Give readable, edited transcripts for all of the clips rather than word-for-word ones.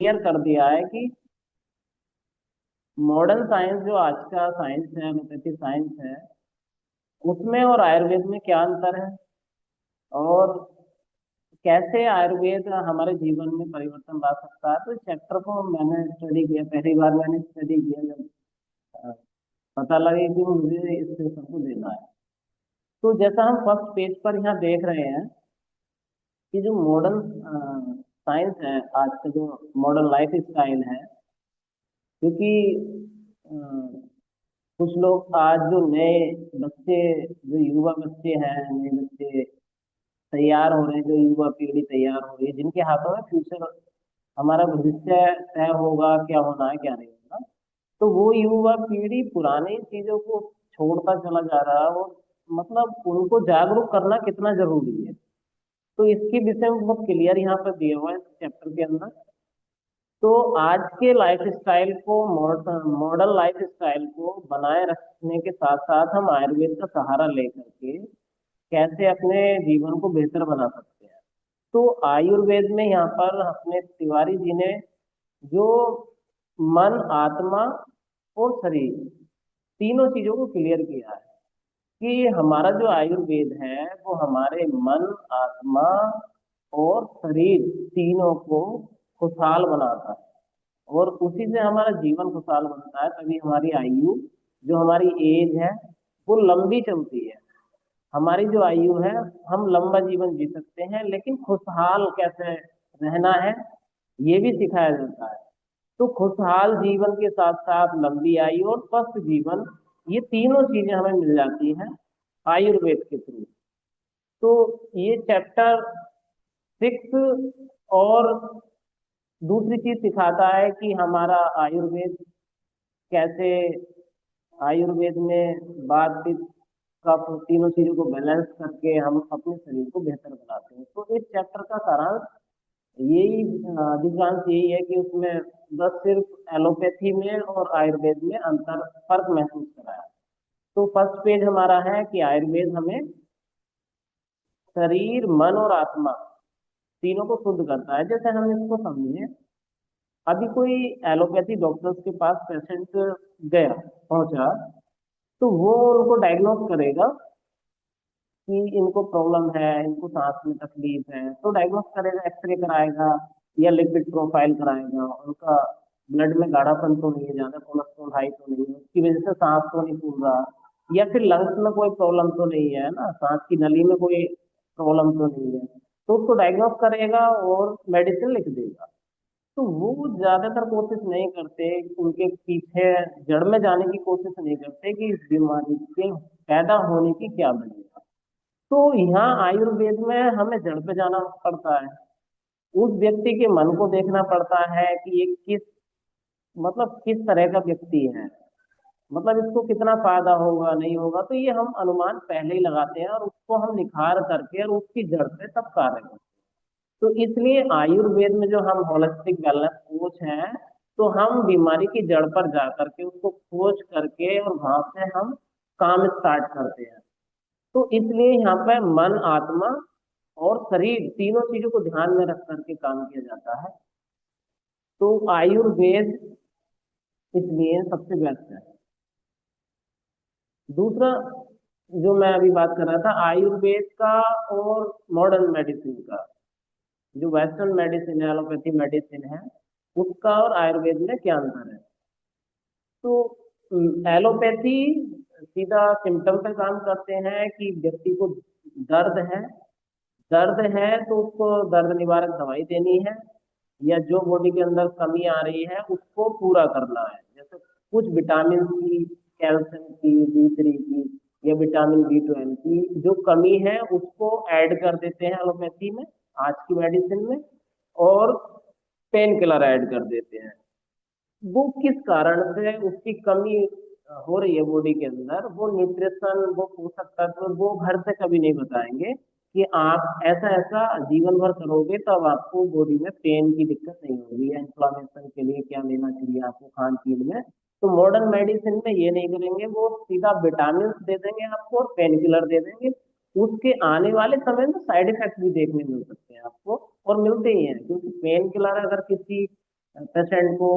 Clear कर दिया है कि मॉडर्न साइंस जो आज का साइंस है, एलोपैथी साइंस है, उसमें और आयुर्वेद में क्या अंतर है और कैसे आयुर्वेद हमारे जीवन में परिवर्तन ला सकता है। तो इस चैप्टर को मैंने स्टडी किया, पहली बार मैंने स्टडी किया जब अ, पता लगे कि मुझे इस पेपर को देना है। तो जैसा हम फर्स्ट पेज पर यहाँ देख रहे हैं कि जो मॉडर्न साइंस है, आज का जो मॉडर्न लाइफ स्टाइल है, क्योंकि अ, कुछ लोग आज जो नए बच्चे, जो युवा बच्चे हैं, नए बच्चे तैयार हो रहे हैं, जो युवा पीढ़ी तैयार हो रही है, जिनके हाथों में फ्यूचर, हमारा भविष्य तय होगा, क्या होना है क्या नहीं होना, तो वो युवा पीढ़ी पुरानी चीजों को छोड़ता चला जा रहा है। और मतलब उनको जागरूक करना कितना जरूरी है, तो इसके विषय में बहुत क्लियर यहाँ पर दिया हुआ है इस चैप्टर के अंदर। तो आज के लाइफ स्टाइल को, मॉडर्न लाइफ स्टाइल को बनाए रखने के साथ साथ हम आयुर्वेद का सहारा लेकर के कैसे अपने जीवन को बेहतर बना सकते हैं। तो आयुर्वेद में यहाँ पर अपने तिवारी जी ने जो मन, आत्मा और शरीर, तीनों चीजों को क्लियर किया है कि हमारा जो आयुर्वेद है वो हमारे मन, आत्मा और शरीर तीनों को खुशहाल बनाता है, और उसी से हमारा जीवन खुशहाल बनता है। तभी हमारी आयु, जो हमारी एज है, वो लंबी चलती है। हमारी जो आयु है, हम लंबा जीवन जी सकते हैं, लेकिन खुशहाल कैसे रहना है ये भी सिखाया जाता है। तो खुशहाल जीवन के साथ साथ लंबी आयु और स्वस्थ जीवन, ये तीनों चीजें हमें मिल जाती हैं आयुर्वेद के थ्रू। तो ये चैप्टर 6 और दूसरी चीज सिखाता है कि हमारा आयुर्वेद कैसे, आयुर्वेद में बात पित्त कफ तीनों चीजों को बैलेंस करके हम अपने शरीर को बेहतर बनाते हैं। तो इस चैप्टर का सारांश यही, अधिकांश यही है कि उसमें बस सिर्फ एलोपैथी में और आयुर्वेद में अंतर, फर्क महसूस कराया। तो फर्स्ट पेज हमारा है कि आयुर्वेद हमें शरीर, मन और आत्मा तीनों को शुद्ध करता है। जैसे हम इसको समझें, अभी कोई एलोपैथी डॉक्टर्स के पास पेशेंट गया, पहुंचा, तो वो उनको डायग्नोस करेगा कि इनको प्रॉब्लम है, इनको सांस में तकलीफ है, तो डायग्नोस करेगा, एक्सरे कराएगा या लिपिड प्रोफाइल कराएगा, उनका ब्लड में गाढ़ापन तो नहीं है, ज्यादा कोलेस्ट्रॉल हाई तो नहीं है, उसकी वजह से सांस तो नहीं फूल रहा, या फिर लंग्स में कोई प्रॉब्लम तो नहीं है ना, सांस की नली में कोई प्रॉब्लम तो नहीं है, तो उसको डायग्नोस करेगा और मेडिसिन लिख देगा। तो वो ज्यादातर कोशिश नहीं करते, उनके पीछे जड़ में जाने की कोशिश नहीं करते कि इस बीमारी के पैदा होने की क्या वजह है। तो यहाँ आयुर्वेद में हमें जड़ पे जाना पड़ता है, उस व्यक्ति के मन को देखना पड़ता है कि ये किस, मतलब किस तरह का व्यक्ति है, मतलब इसको कितना फायदा होगा नहीं होगा, तो ये हम अनुमान पहले ही लगाते हैं और उसको हम निखार करके और उसकी जड़ पे तब कार्य करते हैं। तो इसलिए आयुर्वेद में जो हम होलिस्टिक वेलनेस कोच हैं, तो हम बीमारी की जड़ पर जा करके उसको खोज करके और वहां से हम काम स्टार्ट करते हैं। तो इसलिए यहाँ पे मन, आत्मा और शरीर तीनों चीजों को ध्यान में रख करके काम किया जाता है। तो आयुर्वेद इसलिए सबसे बेस्ट है। दूसरा जो मैं अभी बात कर रहा था, आयुर्वेद का और मॉडर्न मेडिसिन का, जो वेस्टर्न मेडिसिन है, एलोपैथी मेडिसिन है, उसका और आयुर्वेद में क्या अंतर है। तो एलोपैथी सीधा सिम्टम पे काम करते हैं कि व्यक्ति को दर्द है, दर्द है तो उसको दर्द निवारक दवाई देनी है, या जो बॉडी के अंदर कमी आ रही है उसको पूरा करना है। जैसे कुछ विटामिन की, कैल्शियम की, D3 की, या विटामिन B12 की जो कमी है उसको ऐड कर देते हैं एलोपैथी में, आज की मेडिसिन में, और पेन किलर ऐड कर देते हैं। वो किस कारण से उसकी कमी हो रही है बॉडी के अंदर, वो न्यूट्रिशन, वो पोषक तत्व वो घर से कभी नहीं बताएंगे कि आप ऐसा ऐसा जीवन भर करोगे तब आपको बॉडी में पेन की दिक्कत नहीं होगी, या इन्फ्लामेशन के लिए क्या लेना चाहिए आपको खान पीन में। तो मॉडर्न मेडिसिन में ये नहीं करेंगे, वो सीधा विटामिन दे देंगे आपको और पेन किलर दे देंगे। उसके आने वाले समय में साइड इफेक्ट भी देखने मिल सकते हैं आपको, और मिलते ही हैं, क्योंकि पेन किलर अगर किसी पेशेंट को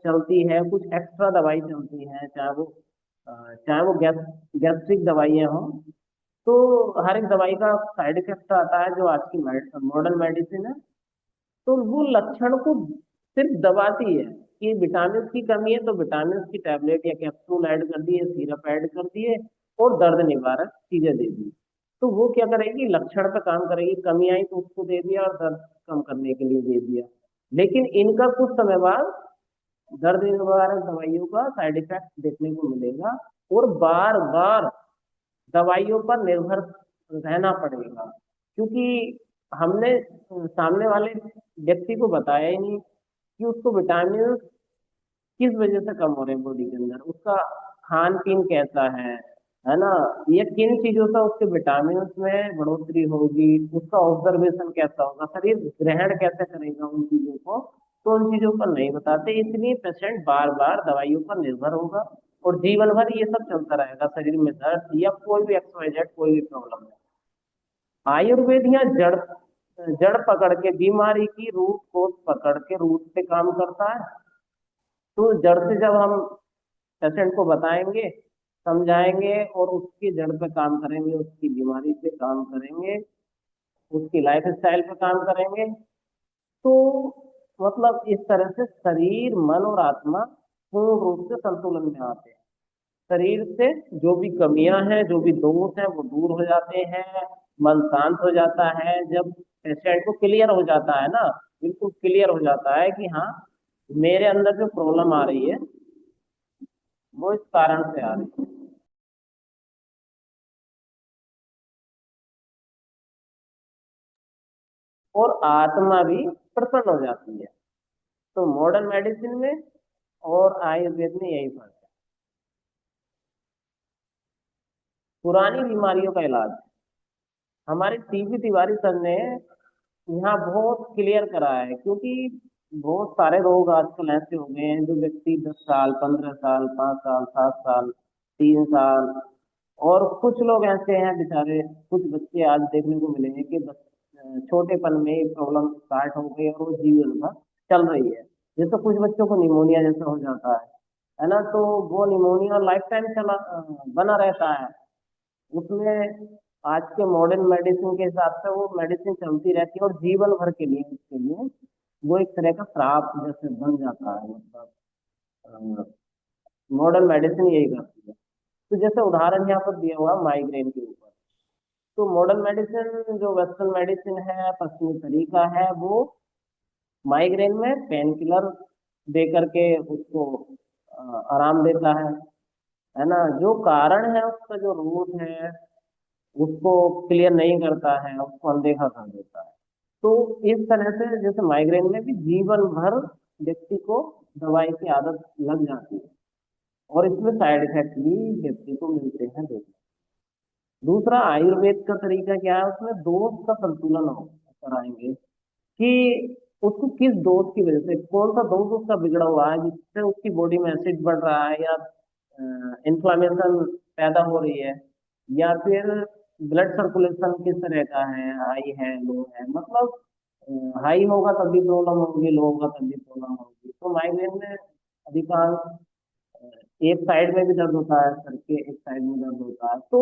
चलती है, कुछ एक्स्ट्रा दवाई चलती है, चाहे वो गैस्ट्रिक दवाइयाँ हों, तो हर एक दवाई का साइड इफेक्ट आता है जो आज की मॉडर्न मेडिसिन है। तो वो लक्षण को सिर्फ दबाती है कि विटामिन की कमी है तो विटामिन की टैबलेट या कैप्सूल ऐड कर दिए, सिरप ऐड कर दिए और दर्द निवारक चीजें दे दी। तो वो क्या करेगी, लक्षण पे काम करेगी, कमी आई तो उसको दे दिया और दर्द कम करने के लिए दे दिया। लेकिन इनका कुछ समय बाद दर्द निवारक दवाइयों का साइड इफेक्ट देखने को मिलेगा और बार बार दवाइयों पर निर्भर रहना पड़ेगा, क्योंकि हमने सामने वाले व्यक्ति को बताया ही नहीं कि उसको विटामिन किस वजह से कम हो रहे हैं बॉडी के अंदर, उसका खान पीन कैसा है ना, ये किन चीजों से उसके विटामिन में बढ़ोतरी होगी, उसका ऑब्जर्वेशन कैसा होगा, शरीर ग्रहण कैसे करेगा उन चीजों को, तो उन चीजों पर नहीं बताते, इसलिए पेशेंट बार बार दवाइयों पर निर्भर होगा और जीवन भर ये सब चलता रहेगा, शरीर में दर्द या कोई भी एक्सवाइजेड कोई भी प्रॉब्लम है। आयुर्वेद यहाँ जड़ जड़ पकड़ के, बीमारी की रूट को पकड़ के रूट पे काम करता है। तो जड़ से जब हम पेशेंट को बताएंगे, समझाएंगे और उसकी जड़ पे काम करेंगे, उसकी बीमारी पे काम करेंगे, उसकी लाइफ स्टाइल पे काम करेंगे, तो मतलब इस तरह से शरीर मन और आत्मा पूर्ण रूप से संतुलन में आते हैं। शरीर से जो भी कमियां हैं, जो भी दोष हैं वो दूर हो जाते हैं, मन शांत हो जाता है। जब पेशेंट को क्लियर हो जाता है ना, बिल्कुल क्लियर हो जाता है कि हाँ मेरे अंदर जो प्रॉब्लम आ रही है वो इस कारण से आ रही है, और आत्मा भी प्रसन्न हो जाती है। तो मॉडर्न मेडिसिन में और आयुर्वेद में यही फर्क है। पुरानी बीमारियों का इलाज हमारे टीबी तिवारी सर ने यहाँ बहुत क्लियर करा है, क्योंकि बहुत सारे रोग आजकल ऐसे हो गए हैं जो व्यक्ति 10 साल, 15 साल, 5 साल, 7 साल, 3 साल, और कुछ लोग ऐसे हैं बेचारे, कुछ बच्चे आज देखने को मिलेंगे कि छोटेपन में ही प्रॉब्लम स्टार्ट हो गई और वो जीवन भर चल रही है। जैसे कुछ बच्चों को निमोनिया जैसा हो जाता है ना, तो वो निमोनिया लाइफ टाइम बना रहता है उसमें। आज के मॉडर्न मेडिसिन के हिसाब से वो मेडिसिन चलती रहती है और जीवन भर के लिए उसके लिए वो एक तरह का श्राप जैसे बन जाता है, मतलब मॉडर्न मेडिसिन यही करती है। तो जैसे उदाहरण यहाँ पर दिया हुआ माइग्रेन के ऊपर, तो मॉडर्न मेडिसिन जो वेस्टर्न मेडिसिन है, पश्चिमी तरीका है, वो माइग्रेन में पेन किलर दे करके उसको आराम देता है ना, जो कारण है उसका जो रूट है उसको क्लियर नहीं करता है, उसको अनदेखा कर देता है। तो इस तरह से जैसे माइग्रेन में भी जीवन भर व्यक्ति को दवाई की आदत लग जाती है और इसमें साइड इफेक्ट भी व्यक्ति को मिलते हैं देखने। दूसरा आयुर्वेद का तरीका क्या है, उसमें दोष का संतुलन हो कराएंगे कि उसको किस दोष की वजह से, कौन सा दोष उसका बिगड़ा हुआ है जिससे उसकी बॉडी में एसिड बढ़ रहा है या इन्फ्लामेशन पैदा हो रही है, या फिर ब्लड सर्कुलेशन किस तरह का है, हाई है लो है, मतलब हाई होगा तब भी प्रॉब्लम होगी, लो होगा तब भी प्रॉब्लम होगी। तो माइग्रेन में अधिकांश एक साइड में भी दर्द होता है, सर के एक साइड में दर्द होता है। तो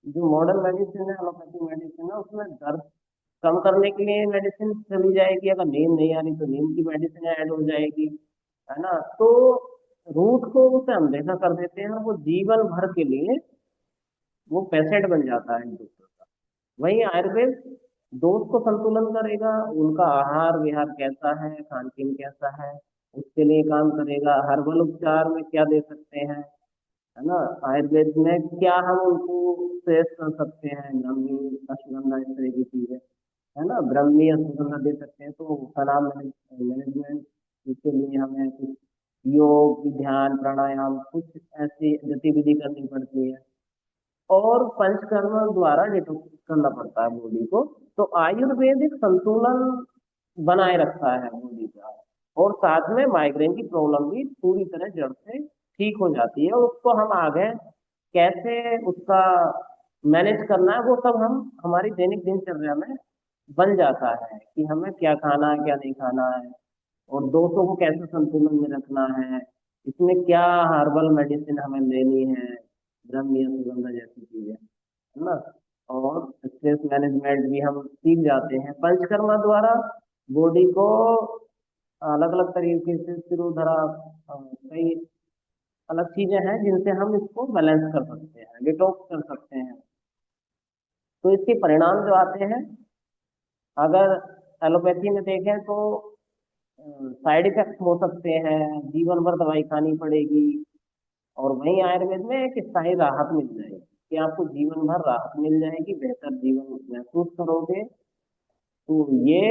जो मॉडर्न मेडिसिन है, एलोपैथी मेडिसिन है, उसमें दर्द कम करने के लिए मेडिसिन चली जाएगी, अगर नींद नहीं आ रही तो नींद की मेडिसिन ऐड हो जाएगी, है ना। तो रूट को उसे अनदेखा कर देते हैं और वो जीवन भर के लिए वो पेशेंट बन जाता है डॉक्टर का। वहीं आयुर्वेद दोष को संतुलन करेगा, उनका आहार विहार कैसा है, खान पीन कैसा है, उसके लिए काम करेगा, हर्बल उपचार में क्या दे सकते हैं, है ना। आयुर्वेद में क्या हम उनको सेव कर सकते हैं, नमी, अश्वगंधा, इस तरह की चीजें, है ना, ब्राह्मी अश्वगंधा दे सकते हैं। तो तनाव मैनेजमेंट, इसके लिए हमें कुछ योग, ध्यान, प्राणायाम, कुछ ऐसी गतिविधि करनी पड़ती है और पंचकर्म द्वारा डिटॉक्स करना पड़ता है बॉडी को। तो आयुर्वेद एक संतुलन बनाए रखता है बॉडी का, और साथ में माइग्रेन की प्रॉब्लम भी पूरी तरह जड़ से ठीक हो जाती है, और उसको हम आगे कैसे उसका मैनेज करना है वो सब हम हमारी दैनिक दिनचर्या में बन जाता है कि हमें क्या खाना है क्या नहीं खाना है, और दोषों को कैसे संतुलन में रखना है, इसमें क्या हर्बल मेडिसिन हमें लेनी है, ब्रह्म या सुगंधा जैसी चीजें, है ना। और स्ट्रेस मैनेजमेंट भी हम सीख जाते हैं पंचकर्मा द्वारा। बॉडी को अलग अलग तरीके से सिरोधरा कई अलग चीजें हैं जिनसे हम इसको बैलेंस कर सकते हैं, डिटॉक्स कर सकते हैं। तो इसके परिणाम जो आते हैं, अगर एलोपैथी में देखें तो साइड इफेक्ट हो सकते हैं, जीवन भर दवाई खानी पड़ेगी। और वहीं आयुर्वेद में एक स्थायी राहत मिल जाएगी कि आपको जीवन भर राहत मिल जाएगी, बेहतर जीवन महसूस करोगे। तो ये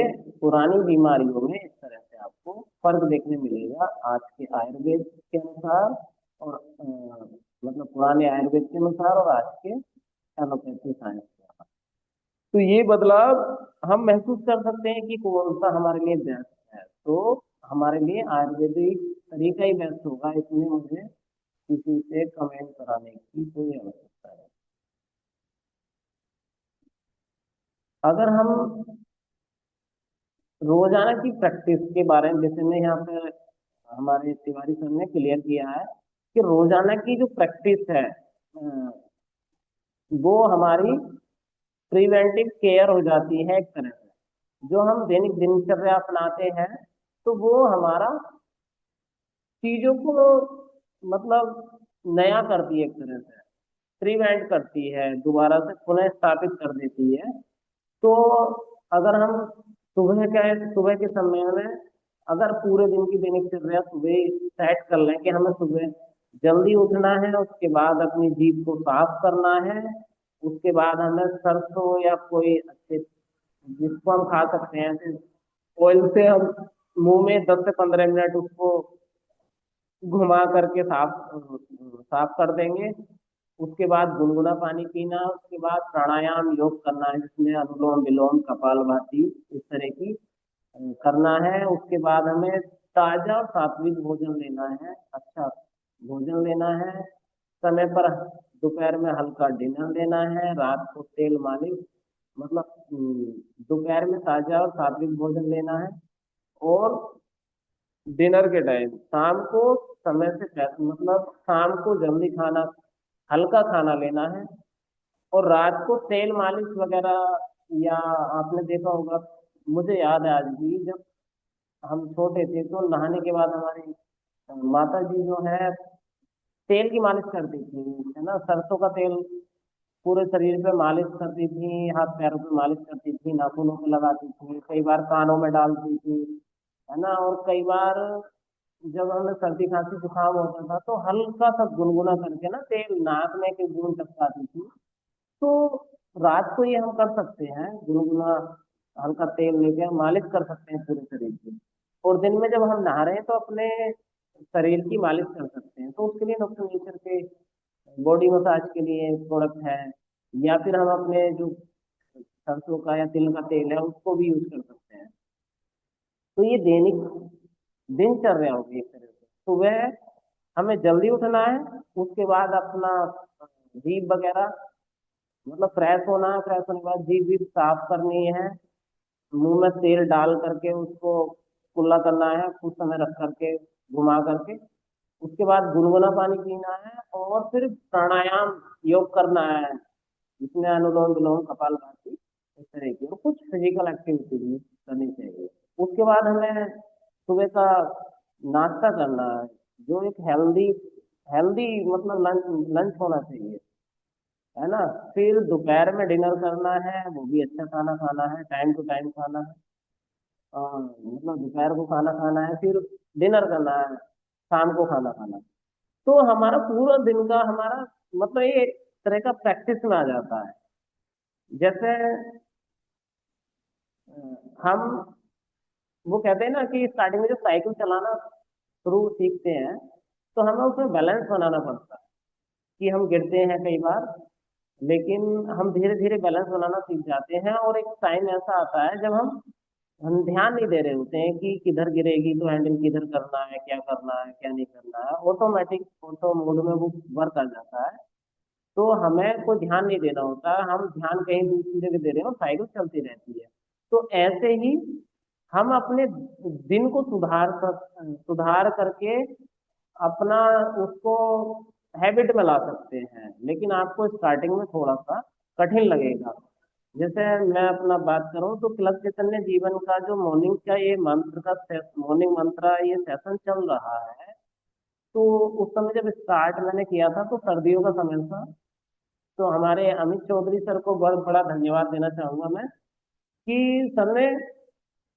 पुरानी बीमारियों में इस तरह से आपको फर्क देखने मिलेगा आज के आयुर्वेद के अनुसार, और मतलब पुराने आयुर्वेद के अनुसार और आज के एलोपैथी साइंस के अनुसार। तो ये बदलाव हम महसूस कर सकते हैं कि कौन सा हमारे लिए बेस्ट है। तो हमारे लिए आयुर्वेदिक तरीका ही बेस्ट होगा, इसमें मुझे किसी से कमेंट कराने की कोई आवश्यकता है। अगर हम रोजाना की प्रैक्टिस के बारे में, जैसे मैं यहाँ पे हमारे तिवारी सर ने क्लियर किया है कि रोजाना की जो प्रैक्टिस है वो हमारी प्रिवेंटिव केयर हो जाती है एक तरह से। जो हम दैनिक दिनचर्या अपनाते हैं तो वो हमारा चीजों को मतलब नया करती है, एक तरह से प्रिवेंट करती है, दोबारा से पुनः स्थापित कर देती है। तो अगर हम सुबह के समय में अगर पूरे दिन की दिनचर्या सुबह सेट कर लें कि हमें सुबह जल्दी उठना है, उसके बाद अपनी जीभ को साफ करना है, उसके बाद हमें सरसों या कोई अच्छे जिसको हम खा सकते हैं ऐसे ऑयल से हम मुंह में 10 से 15 मिनट उसको घुमा करके साफ कर देंगे। उसके बाद गुनगुना पानी पीना, उसके बाद प्राणायाम योग करना है जिसमें अनुलोम विलोम कपालभाति इस तरह की करना है। उसके बाद हमें ताजा और सात्विक भोजन लेना है, अच्छा भोजन लेना है समय पर। दोपहर में हल्का डिनर लेना है, रात को तेल मालिश, मतलब दोपहर में ताजा और सात्विक भोजन लेना है। और डिनर के टाइम शाम को समय से मतलब शाम को जल्दी खाना, हल्का खाना लेना है। और रात को तेल मालिश वगैरह, या आपने देखा होगा, मुझे याद है आज भी जब हम छोटे थे तो नहाने के बाद हमारी माता जी जो है तेल की मालिश करती थी, है ना। सरसों का तेल पूरे शरीर पे मालिश करती थी, हाथ पैरों पे मालिश करती थी, नाखूनों पे लगाती थी, कई बार कानों में डालती थी, है ना। और कई बार जब हमें सर्दी खांसी जुकाम होता था तो हल्का सा गुनगुना करके ना तेल नाक में के बूंद टपकाती थी। तो रात को ये हम कर सकते हैं, गुनगुना हल्का तेल लेके हम मालिश कर सकते हैं पूरे शरीर की। और दिन में जब हम नहा रहे हैं तो अपने शरीर की मालिश कर सकते हैं। तो उसके लिए डॉक्टर नेचर के बॉडी मसाज के लिए प्रोडक्ट है, या फिर हम अपने जो सरसों का या तिल का तेल है उसको भी यूज कर सकते हैं। तो ये दैनिक दिनचर्या होगी एक तरह से। सुबह हमें जल्दी उठना है, उसके बाद अपना जीभ वगैरह मतलब फ्रेश होना है, फ्रेश होने के बाद जीभ भी साफ करनी है, मुंह में तेल डाल करके उसको कुल्ला करना है कुछ समय रख करके, घुमा करके। उसके बाद गुनगुना पानी पीना है और फिर प्राणायाम योग करना है जिसमें अनुलोम विलोम कपालभाति इस तरह की, और कुछ फिजिकल एक्टिविटी भी करनी चाहिए। उसके बाद हमें सुबह का नाश्ता करना है जो एक हेल्दी हेल्दी मतलब लंच लंच होना चाहिए, है ना। फिर दोपहर में डिनर करना है, वो भी अच्छा खाना खाना है, टाइम टू टाइम खाना है। मतलब दोपहर को खाना खाना है, फिर डिनर करना है, शाम को खाना खाना है। तो हमारा पूरा दिन का हमारा मतलब ये एक तरह का प्रैक्टिस में आ जाता है। जैसे हम वो कहते हैं ना कि स्टार्टिंग में जब साइकिल चलाना शुरू सीखते हैं तो हमें उसमें बैलेंस बनाना पड़ता है कि हम गिरते हैं कई बार, लेकिन हम धीरे धीरे बैलेंस बनाना सीख जाते हैं। और एक टाइम ऐसा आता है जब हम ध्यान नहीं दे रहे होते हैं कि किधर गिरेगी तो हैंडल किधर करना है, क्या करना है क्या नहीं करना है, ऑटोमेटिक ऑटो मोड में वो वर्क कर जाता है। तो हमें कोई ध्यान नहीं देना होता, हम ध्यान कहीं दूसरी जगह दे रहे हो, साइकिल चलती रहती है। तो ऐसे ही हम अपने दिन को सुधार करके अपना उसको हैबिट में ला सकते हैं, लेकिन आपको स्टार्टिंग में थोड़ा सा कठिन लगेगा। जैसे मैं अपना बात करूं तो क्लब चैतन्य जीवन का जो मॉर्निंग का ये मंत्र का मॉर्निंग मंत्र ये सेशन चल रहा है, तो उस समय जब स्टार्ट मैंने किया था तो सर्दियों का समय था। तो हमारे अमित चौधरी सर को बहुत बड़ा धन्यवाद देना चाहूंगा मैं, कि सर ने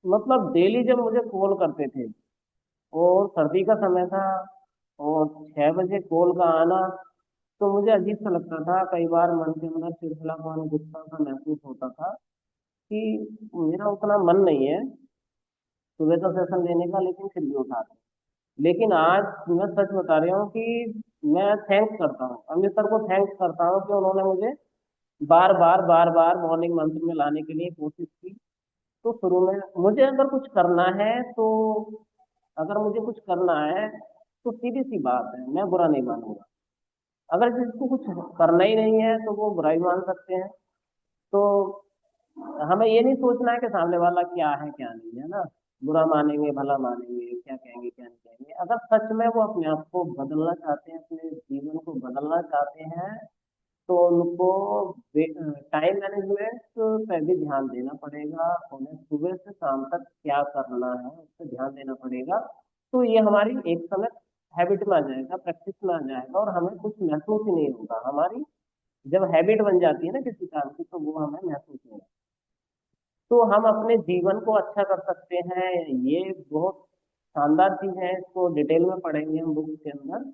मतलब डेली जब मुझे कॉल करते थे, और सर्दी का समय था, और 6 बजे कॉल का आना, तो मुझे अजीब सा लगता था। कई बार मन के अंदर चिड़चिड़ापन गुस्सा सा महसूस होता था कि मेरा उतना मन नहीं है सुबह का सेशन लेने का, लेकिन फिर भी उठा रहे। लेकिन आज मैं सच बता रहा हूँ कि मैं थैंक्स करता हूँ, अमित सर को थैंक्स करता हूँ कि उन्होंने मुझे बार बार मॉर्निंग मंत्र में लाने के लिए कोशिश की। तो शुरू में मुझे अगर कुछ करना है तो, अगर मुझे कुछ करना है तो सीधी सी बात है, मैं बुरा नहीं मानूंगा। अगर जिसको कुछ करना ही नहीं है तो वो बुराई मान सकते हैं। तो हमें ये नहीं सोचना है कि सामने वाला क्या है क्या नहीं है ना, बुरा मानेंगे भला मानेंगे, क्या कहेंगे क्या नहीं कहेंगे। अगर सच में वो अपने आप को बदलना चाहते हैं, अपने जीवन को बदलना चाहते हैं, तो उनको टाइम मैनेजमेंट पे भी ध्यान देना पड़ेगा। उन्हें सुबह से शाम तक क्या करना है उस पर ध्यान देना पड़ेगा। तो ये हमारी एक समय हैबिट में आ जाएगा, प्रैक्टिस में आ जाएगा, और हमें कुछ महसूस ही नहीं होगा। हमारी जब हैबिट बन जाती है ना किसी काम की, तो वो हमें महसूस नहीं होगा। तो हम अपने जीवन को अच्छा कर सकते हैं। ये बहुत शानदार चीज है, इसको डिटेल में पढ़ेंगे हम बुक के अंदर,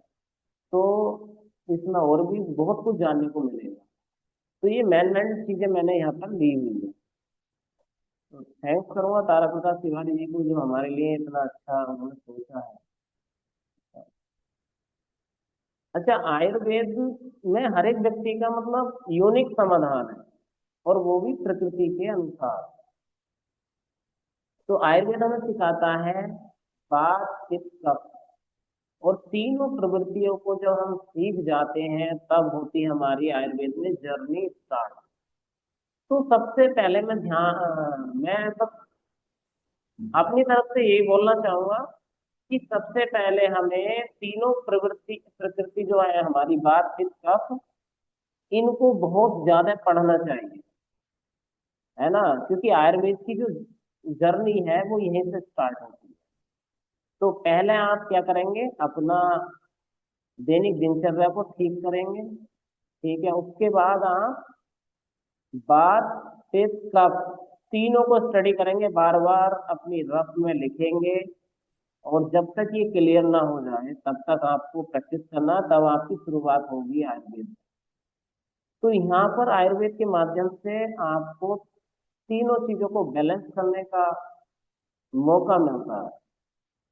तो इसमें और भी बहुत कुछ जानने को मिलेगा। तो ये मेन मेन चीजें मैंने यहाँ पर ली हुई है। तो थैंक्स करूंगा तारा प्रकाश तिवारी जी को, जो हमारे लिए इतना अच्छा उन्होंने सोचा है। अच्छा, आयुर्वेद में हर एक व्यक्ति का मतलब यूनिक समाधान है, और वो भी प्रकृति के अनुसार। तो आयुर्वेद हमें सिखाता है बात पित्त कफ, और तीनों प्रवृत्तियों को जब हम सीख जाते हैं तब होती है हमारी आयुर्वेद में जर्नी स्टार्ट। तो सबसे पहले मैं बस अपनी तरफ से यही बोलना चाहूंगा कि सबसे पहले हमें तीनों प्रवृत्ति प्रकृति जो है हमारी, बात पित्त कफ, इनको बहुत ज्यादा पढ़ना चाहिए, है ना। क्योंकि आयुर्वेद की जो जर्नी है वो यहीं से स्टार्ट होती है। तो पहले आप क्या करेंगे, अपना दैनिक दिनचर्या को ठीक करेंगे। ठीक है, उसके बाद आप बात पित्त कफ तीनों को स्टडी करेंगे, बार बार अपनी रफ में लिखेंगे, और जब तक ये क्लियर ना हो जाए तब तक आपको प्रैक्टिस करना, तब आपकी शुरुआत होगी आयुर्वेद। तो यहाँ पर आयुर्वेद के माध्यम से आपको तीनों चीजों को बैलेंस करने का मौका मिलता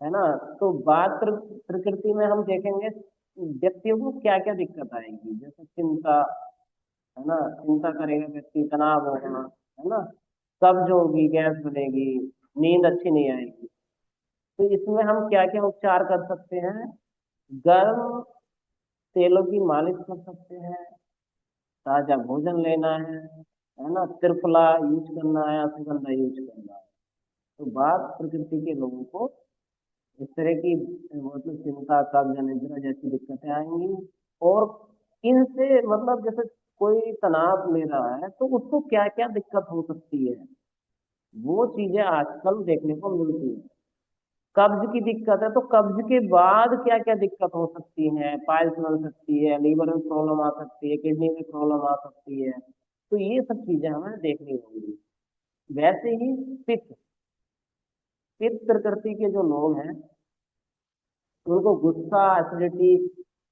है ना। तो बात प्रकृति में हम देखेंगे व्यक्तियों को क्या क्या दिक्कत आएगी, जैसे चिंता, है ना। चिंता करेगा व्यक्ति, तनाव होगा, है ना। कब्ज होगी, गैस बनेगी, नींद अच्छी नहीं आएगी। तो इसमें हम क्या क्या उपचार कर सकते हैं, गर्म तेलों की मालिश कर सकते हैं, ताजा भोजन लेना है ना, त्रिफला यूज करना है, अश्वगंधा यूज करना है। तो बात प्रकृति के लोगों को इस तरह की मतलब चिंता, कब्ज, निद्रा जैसी दिक्कतें आएंगी। और इनसे मतलब जैसे कोई तनाव ले रहा है तो उसको क्या क्या दिक्कत हो सकती है, वो चीजें आजकल देखने को मिलती है। कब्ज की दिक्कत है तो कब्ज के बाद क्या क्या दिक्कत हो सकती है, पाइल्स बन सकती है, लीवर में प्रॉब्लम आ सकती है, किडनी में प्रॉब्लम आ सकती है। तो ये सब चीजें हमें देखनी होंगी। वैसे ही पित्त पित्त प्रकृति के जो लोग हैं, उनको गुस्सा, एसिडिटी,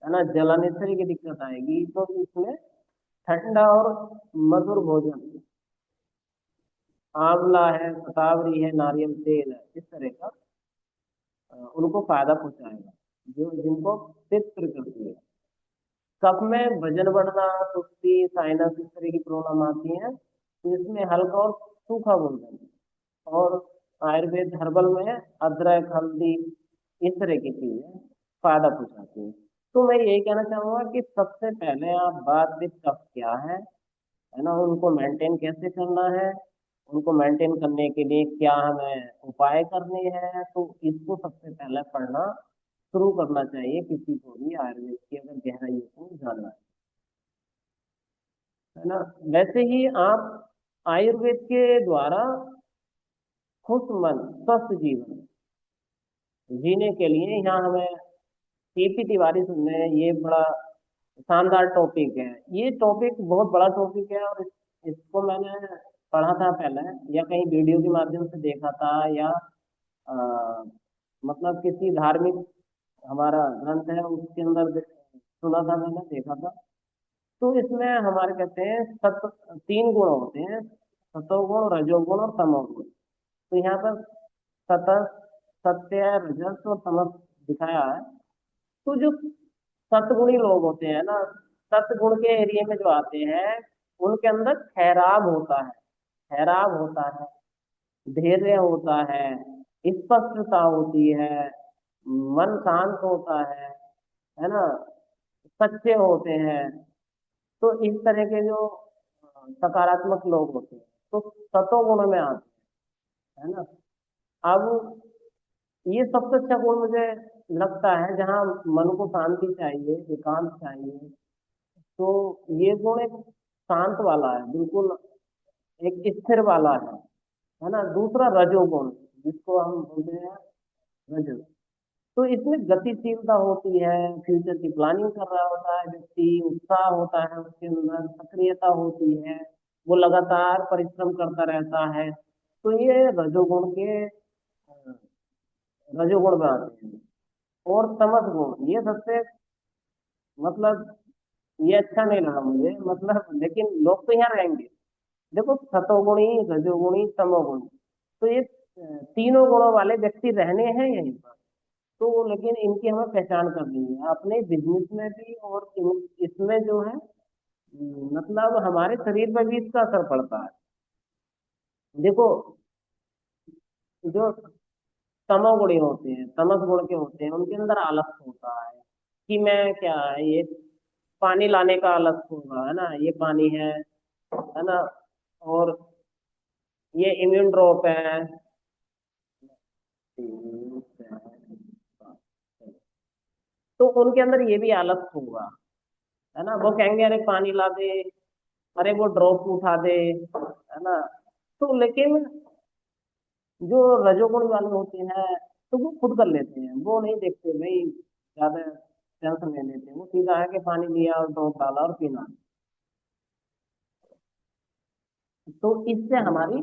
है ना, जलन, इस तरह की दिक्कत आएगी। तो इसमें ठंडा और मधुर भोजन, आंवला है, शतावरी है, नारियल तेल है, इस तरह का उनको फायदा पहुंचाएगा, जो जिनको पित्त प्रकृति है। कफ में वजन बढ़ना, सुस्ती, साइनस, इस तरह की प्रॉब्लम आती है, तो इसमें हल्का और सूखा भोजन, और आयुर्वेद हर्बल में अदरक, हल्दी, इस तरह की चीजें फायदा पहुंचाती हैं। तो मैं यही कहना चाहूंगा कि सबसे पहले आप बात विद कफ क्या है ना, उनको मेंटेन कैसे करना है, उनको मेंटेन करने के लिए क्या हमें उपाय करने हैं, तो इसको सबसे पहले पढ़ना शुरू करना चाहिए किसी को भी आयुर्वेद की अगर गहराइयों को जानना है ना। वैसे ही आप आयुर्वेद के द्वारा खुश मन स्वस्थ जीवन जीने के लिए, यहाँ हमें पीपी तिवारी सुन रहे हैं, ये बड़ा शानदार टॉपिक है। ये टॉपिक बहुत बड़ा टॉपिक है, और इसको मैंने पढ़ा था पहले, या कहीं वीडियो के माध्यम से देखा था, या अ, मतलब किसी धार्मिक हमारा ग्रंथ है उसके अंदर सुना था, मैंने देखा था। तो इसमें हमारे कहते हैं सत तीन गुण होते हैं, सतोगुण, रजोगुण और तमोगुण। तो यहाँ पर सत, सत्य, रजस और तमस दिखाया है। तो जो सतगुणी लोग होते हैं ना, सतगुण के एरिया में जो आते हैं, उनके अंदर ठहराव होता है, ठहराव होता है, धैर्य होता है, स्पष्टता होती है, मन शांत होता है ना, सच्चे होते हैं। तो इस तरह के जो सकारात्मक लोग होते हैं, तो सतोगुण में आते हैं, है ना। अब ये सबसे अच्छा गुण मुझे लगता है, जहाँ मन को शांति चाहिए, एकांत चाहिए, तो ये गुण एक शांत वाला है, बिल्कुल एक स्थिर वाला है ना। दूसरा रजोगुण, जिसको हम बोलते हैं रजो, तो इसमें गतिशीलता होती है, फ्यूचर की प्लानिंग कर रहा होता है व्यक्ति, उत्साह होता है उसके अंदर, सक्रियता होती है, वो लगातार परिश्रम करता रहता है। तो ये रजोगुण के रजोगुण में आते हैं। और तमस गुण, ये सबसे मतलब ये अच्छा नहीं लगा मुझे, मतलब लेकिन लोग तो यहाँ रहेंगे। देखो, सतोगुणी, रजोगुणी, तमोगुणी, तो ये तीनों गुणों वाले व्यक्ति रहने हैं यहीं पर। तो लेकिन इनकी हमें पहचान करनी है अपने बिजनेस में भी, और इसमें जो है मतलब हमारे शरीर पर भी इसका असर पड़ता है। देखो, जो तमोगुणी होते हैं, तमस गुण के होते हैं, उनके अंदर आलस होता है कि मैं क्या है, ये पानी लाने का आलस होगा, है ना, ये पानी है ना। और ये इम्यून ड्रॉप है, तो उनके अंदर ये भी आलस होगा, है ना। वो कहेंगे अरे पानी ला दे, अरे वो ड्रॉप उठा दे, है ना। तो लेकिन जो रजोगुण वाले होते हैं, तो वो खुद कर लेते हैं, वो नहीं देखते भाई, ज्यादा टेंशन नहीं लेते, वो सीधा है कि पानी लिया और ड्रॉप डाला और पीना। तो इससे हमारी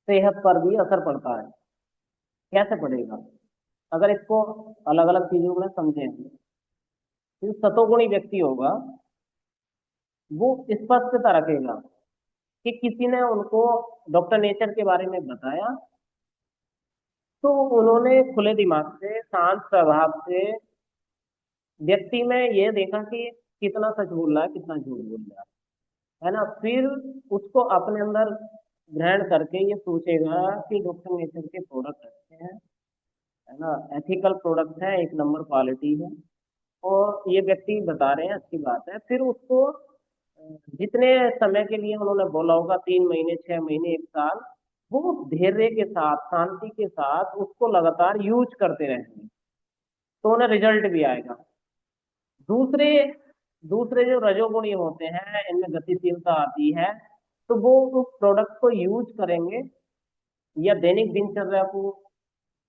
सेहत पर भी असर पड़ता है। कैसे पड़ेगा, अगर इसको अलग अलग चीजों में समझें। जो सतोगुणी व्यक्ति होगा, वो स्पष्टता रखेगा कि किसी ने उनको डॉक्टर नेचर के बारे में बताया, तो उन्होंने खुले दिमाग से, शांत स्वभाव से व्यक्ति में ये देखा कि कितना सच बोल रहा है, कितना झूठ बोल रहा है ना। फिर उसको अपने अंदर ग्रहण करके ये सोचेगा कि डॉक्टर नेचर के प्रोडक्ट अच्छे हैं, है ना, एथिकल प्रोडक्ट है, एक नंबर क्वालिटी है, और ये व्यक्ति बता रहे हैं, अच्छी बात है। फिर उसको जितने समय के लिए उन्होंने बोला होगा, 3 महीने, 6 महीने, एक साल, वो धैर्य के साथ, शांति के साथ उसको लगातार यूज करते रहेंगे, तो उन्हें रिजल्ट भी आएगा। दूसरे दूसरे जो रजोगुणी होते हैं, इनमें गतिशीलता आती है, तो वो उस प्रोडक्ट को यूज करेंगे, या दैनिक दिनचर्या को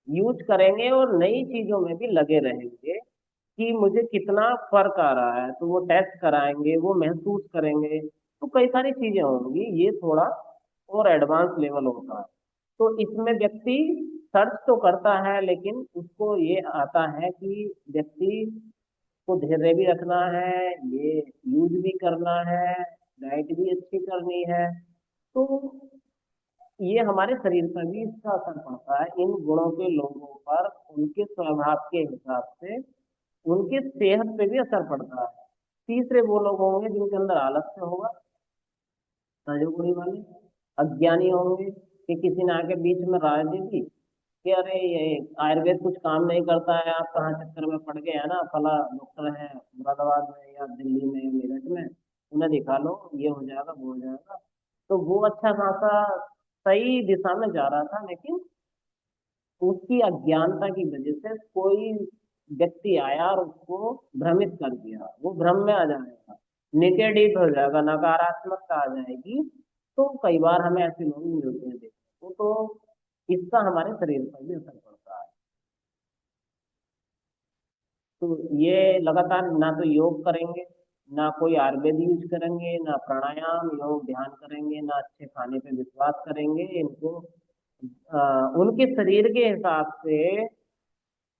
यूज करेंगे, और नई चीजों में भी लगे रहेंगे कि मुझे कितना फर्क आ रहा है, तो वो टेस्ट कराएंगे, वो महसूस करेंगे। तो कई सारी चीजें होंगी, ये थोड़ा और एडवांस लेवल होता है। तो इसमें व्यक्ति सर्च तो करता है, लेकिन उसको ये आता है कि व्यक्ति को धैर्य भी रखना है, ये यूज भी करना है, डाइट भी अच्छी करनी है। तो ये हमारे शरीर पर भी इसका असर पड़ता है, इन गुणों के लोगों पर उनके स्वभाव के हिसाब से उनकी सेहत पे भी असर पड़ता है। तीसरे वो लोग होंगे जिनके अंदर आलस्य होगा, रजोगुणी वाले, अज्ञानी होंगे कि किसी ने आके बीच में राय दे दी कि अरे ये आयुर्वेद कुछ काम नहीं करता है, आप कहाँ चक्कर में पड़ गए, है ना, फला डॉक्टर है मुरादाबाद में या दिल्ली में या मेरठ में, उन्हें दिखा लो, ये हो जाएगा, वो हो जाएगा। तो वो अच्छा खासा सही दिशा में जा रहा था, लेकिन उसकी अज्ञानता की वजह से कोई व्यक्ति आया और उसको भ्रमित कर दिया, वो भ्रम में आ जाएगा, निगेटिव हो जाएगा, नकारात्मकता आ जाएगी। तो कई बार हमें ऐसे लोग मिलते हैं देखने को, तो इसका हमारे शरीर पर भी असर पड़ता है। तो ये लगातार ना तो योग करेंगे, ना कोई आयुर्वेद यूज करेंगे, ना प्राणायाम योग ध्यान करेंगे, ना अच्छे खाने पे विश्वास करेंगे, इनको उनके शरीर के हिसाब से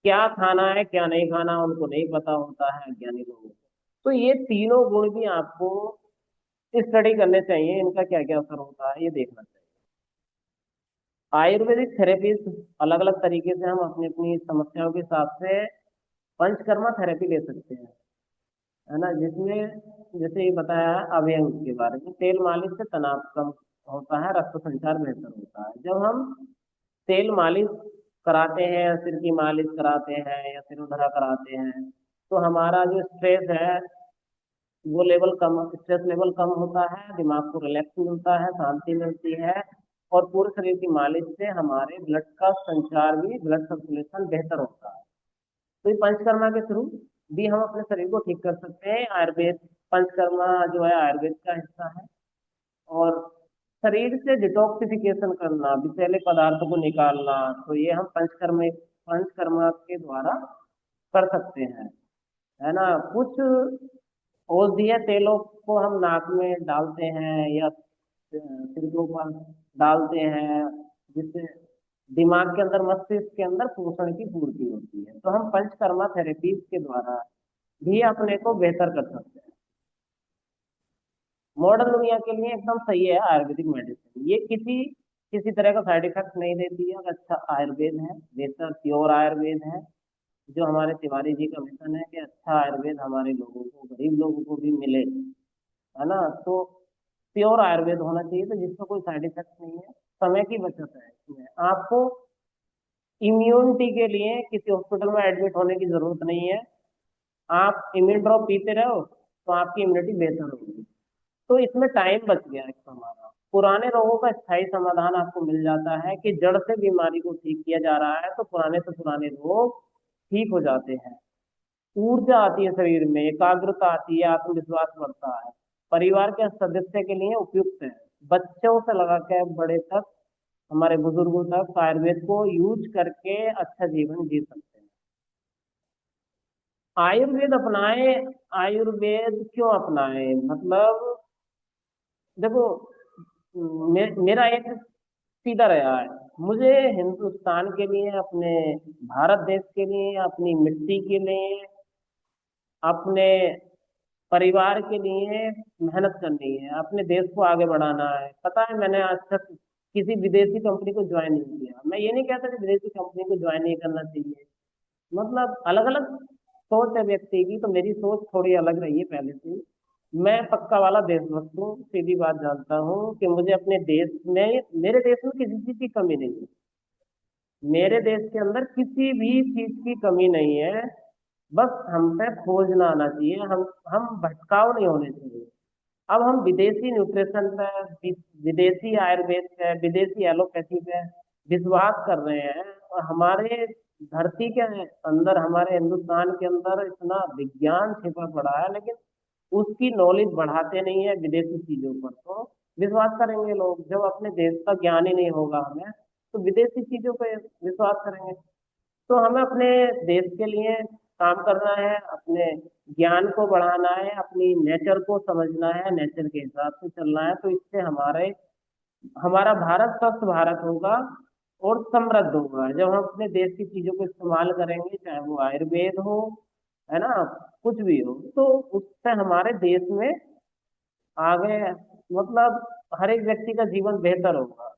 क्या खाना है क्या नहीं खाना उनको नहीं पता होता है, अज्ञानी लोगों को। तो ये तीनों गुण भी आपको स्टडी करने चाहिए, इनका क्या क्या असर होता है ये देखना चाहिए। आयुर्वेदिक थेरेपी अलग अलग तरीके से हम अपनी अपनी समस्याओं के हिसाब से पंचकर्मा थेरेपी ले सकते हैं, है ना, जिसमें जैसे ये बताया है अभ्यंग के बारे में, तेल मालिश से तनाव कम होता है, रक्त संचार बेहतर होता है। जब हम तेल मालिश कराते हैं या सिर की मालिश कराते हैं या सिर उधरा कराते हैं, तो हमारा जो स्ट्रेस है वो लेवल कम, स्ट्रेस लेवल कम होता है, दिमाग को रिलैक्स मिलता है, शांति मिलती है। और पूरे शरीर की मालिश से हमारे ब्लड का संचार भी, ब्लड सर्कुलेशन बेहतर होता है। तो ये पंचकर्मा के थ्रू भी हम अपने शरीर को ठीक कर सकते हैं। आयुर्वेद, पंचकर्मा जो है आयुर्वेद का हिस्सा है। और शरीर से डिटॉक्सिफिकेशन करना, विषैले पदार्थों को निकालना, तो ये हम पंचकर्मा के द्वारा कर सकते हैं, है ना। कुछ औषधीय तेलों को हम नाक में डालते हैं या सिर के ऊपर डालते हैं, जिससे दिमाग के अंदर, मस्तिष्क के अंदर पोषण की पूर्ति होती है। तो हम पंचकर्मा थेरेपी के द्वारा भी अपने को बेहतर कर सकते हैं। मॉडर्न दुनिया के लिए एकदम सही है आयुर्वेदिक मेडिसिन, ये किसी किसी तरह का साइड इफेक्ट नहीं देती है। अच्छा आयुर्वेद है, बेहतर प्योर आयुर्वेद है, जो हमारे तिवारी जी का मिशन है कि अच्छा आयुर्वेद हमारे लोगों को, गरीब लोगों को भी मिले, है ना। तो प्योर आयुर्वेद होना चाहिए, तो जिसका कोई साइड इफेक्ट नहीं है, समय की बचत है इसमें। आपको इम्यूनिटी के लिए किसी हॉस्पिटल में एडमिट होने की जरूरत नहीं है, आप इम्यून ड्रॉप पीते रहो तो आपकी इम्यूनिटी बेहतर होगी। तो इसमें टाइम बच गया एक हमारा, पुराने रोगों का स्थायी समाधान आपको मिल जाता है कि जड़ से बीमारी को ठीक किया जा रहा है, तो पुराने से पुराने रोग ठीक हो जाते हैं। ऊर्जा आती है शरीर में, एकाग्रता आती है, आत्मविश्वास बढ़ता है, परिवार के सदस्य के लिए उपयुक्त है। बच्चों से लगा के बड़े तक, हमारे बुजुर्गों तक आयुर्वेद को यूज करके अच्छा जीवन जी सकते हैं। आयुर्वेद अपनाए, आयुर्वेद क्यों अपनाए, मतलब देखो, मेरा एक सीधा रहा है, मुझे हिंदुस्तान के लिए, अपने भारत देश के लिए, अपनी मिट्टी के लिए, अपने परिवार के लिए मेहनत करनी है, अपने देश को आगे बढ़ाना है। पता है मैंने आज तक किसी विदेशी कंपनी को ज्वाइन नहीं किया। मैं ये नहीं कहता कि विदेशी कंपनी को ज्वाइन नहीं करना चाहिए, मतलब अलग अलग सोच है व्यक्ति की, तो मेरी सोच थोड़ी अलग रही है पहले से ही। मैं पक्का वाला देशभक्त हूँ, सीधी बात जानता हूँ कि मुझे अपने देश में, मेरे देश में किसी चीज की कमी नहीं है, मेरे देश के अंदर किसी भी चीज की कमी नहीं है। बस हम पे खोजना आना चाहिए, हम भटकाव नहीं होने चाहिए। अब हम विदेशी न्यूट्रिशन पे, विदेशी आयुर्वेद पे, विदेशी एलोपैथी पे विश्वास कर रहे हैं, और हमारे धरती के अंदर, हमारे हिंदुस्तान के अंदर इतना विज्ञान छिपा पड़ा है, लेकिन उसकी नॉलेज बढ़ाते नहीं है विदेशी चीजों पर। तो विश्वास करेंगे लोग, जब अपने देश का ज्ञान ही नहीं होगा हमें, तो विदेशी चीजों पे विश्वास करेंगे। तो हमें अपने देश के लिए काम करना है, अपने ज्ञान को बढ़ाना है, अपनी नेचर को समझना है, नेचर के हिसाब से चलना है। तो इससे हमारे, हमारा भारत स्वस्थ भारत होगा और समृद्ध होगा, जब हम अपने देश की चीजों को इस्तेमाल करेंगे, चाहे वो आयुर्वेद हो, है ना, कुछ भी हो। तो उससे हमारे देश में आगे, मतलब हर एक व्यक्ति का जीवन बेहतर होगा,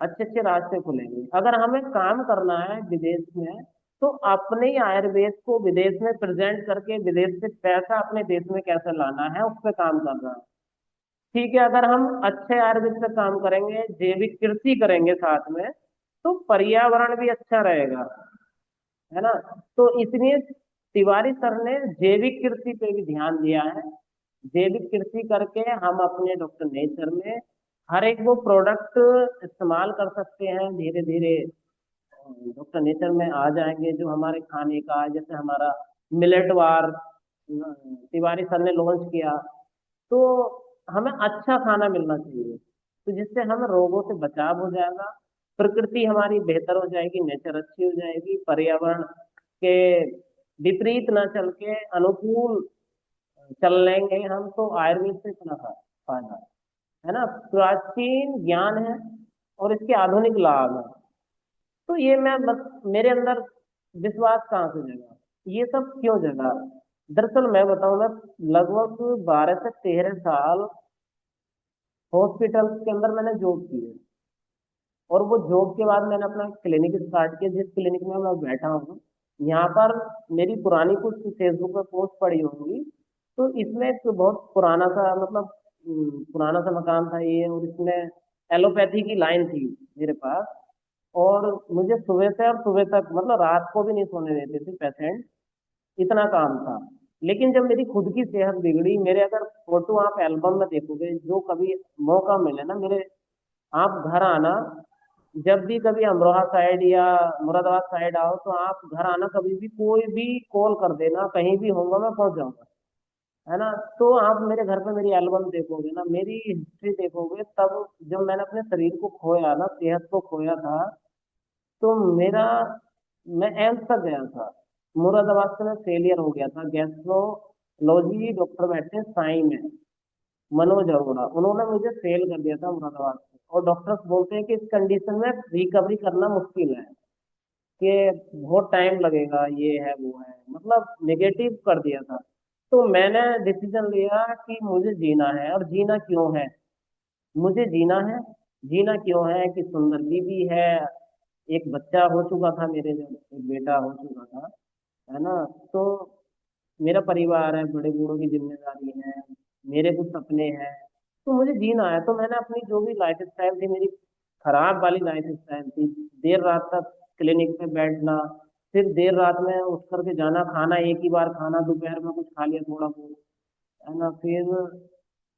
अच्छे अच्छे रास्ते खुलेंगे। अगर हमें काम करना है विदेश में, तो अपने ही आयुर्वेद को विदेश में प्रेजेंट करके विदेश से पैसा अपने देश में कैसे लाना है, उस पर काम करना है। ठीक है, अगर हम अच्छे आयुर्वेद पे काम करेंगे, जैविक कृषि करेंगे साथ में, तो पर्यावरण भी अच्छा रहेगा, है ना। तो इसलिए तिवारी सर ने जैविक कृषि पे भी ध्यान दिया है। जैविक कृषि करके हम अपने डॉक्टर नेचर में हर एक वो प्रोडक्ट इस्तेमाल कर सकते हैं धीरे धीरे। डॉक्टर नेचर में आ जाएंगे जो हमारे खाने का, जैसे हमारा मिलेट वार तिवारी सर ने लॉन्च किया, तो हमें अच्छा खाना मिलना चाहिए, तो जिससे हमें रोगों से बचाव हो जाएगा, प्रकृति हमारी बेहतर हो जाएगी, नेचर अच्छी हो जाएगी, पर्यावरण के विपरीत ना चल के अनुकूल चल लेंगे हम, तो आयुर्वेद से इतना फायदा है ना। प्राचीन ज्ञान है और इसके आधुनिक लाभ है। तो ये मैं बस, मेरे अंदर विश्वास कहाँ से जगा, ये सब क्यों जगा? दरअसल मैं बताऊं, मैं लगभग 12 से 13 साल हॉस्पिटल के अंदर मैंने जॉब की है। और वो जॉब के बाद मैंने अपना क्लिनिक स्टार्ट किया, जिस क्लिनिक में मैं बैठा हूँ यहाँ पर। मेरी पुरानी कुछ फेसबुक पे पोस्ट पड़ी होंगी, तो इसमें एक बहुत पुराना सा, मतलब पुराना सा मकान था ये, और इसमें एलोपैथी की लाइन थी मेरे पास। और मुझे सुबह से और सुबह तक, मतलब रात को भी नहीं सोने देते थे पेशेंट, इतना काम था। लेकिन जब मेरी खुद की सेहत बिगड़ी, मेरे अगर फोटो आप एल्बम में देखोगे, जो कभी मौका मिले ना मेरे, आप घर आना, जब भी कभी अमरोहा साइड या मुरादाबाद साइड आओ, तो आप घर आना, कभी भी कोई भी कॉल कर देना, कहीं भी होऊंगा मैं पहुंच जाऊंगा, है ना। तो आप मेरे घर पे मेरी एल्बम देखोगे ना, मेरी हिस्ट्री देखोगे, तब जब मैंने अपने शरीर को खोया ना, सेहत को खोया था, तो मेरा, मैं एम्स तक गया था। मुरादाबाद से मैं फेलियर हो गया था, गैस्ट्रोलॉजी डॉक्टर बैठे हैं साई में, मनोज अरोड़ा, उन्होंने मुझे फेल कर दिया था मुरादाबाद से। और डॉक्टर्स बोलते हैं कि इस कंडीशन में रिकवरी करना मुश्किल है, कि बहुत टाइम लगेगा, ये है वो है, मतलब नेगेटिव कर दिया था। तो मैंने डिसीजन लिया कि मुझे जीना है, और जीना क्यों है, मुझे जीना है। जीना क्यों है कि सुंदर बीवी है, एक बच्चा हो चुका था मेरे, जो एक बेटा हो चुका था, है ना। तो मेरा परिवार है, बड़े बूढ़ों की जिम्मेदारी है, मेरे कुछ सपने हैं, तो मुझे जीना है। तो मैंने अपनी जो भी लाइफ स्टाइल थी मेरी, खराब वाली लाइफ स्टाइल थी, देर रात तक क्लिनिक पे बैठना, फिर देर रात में उठ करके जाना, खाना एक ही बार खाना, दोपहर में कुछ खा लिया थोड़ा बहुत, है ना। फिर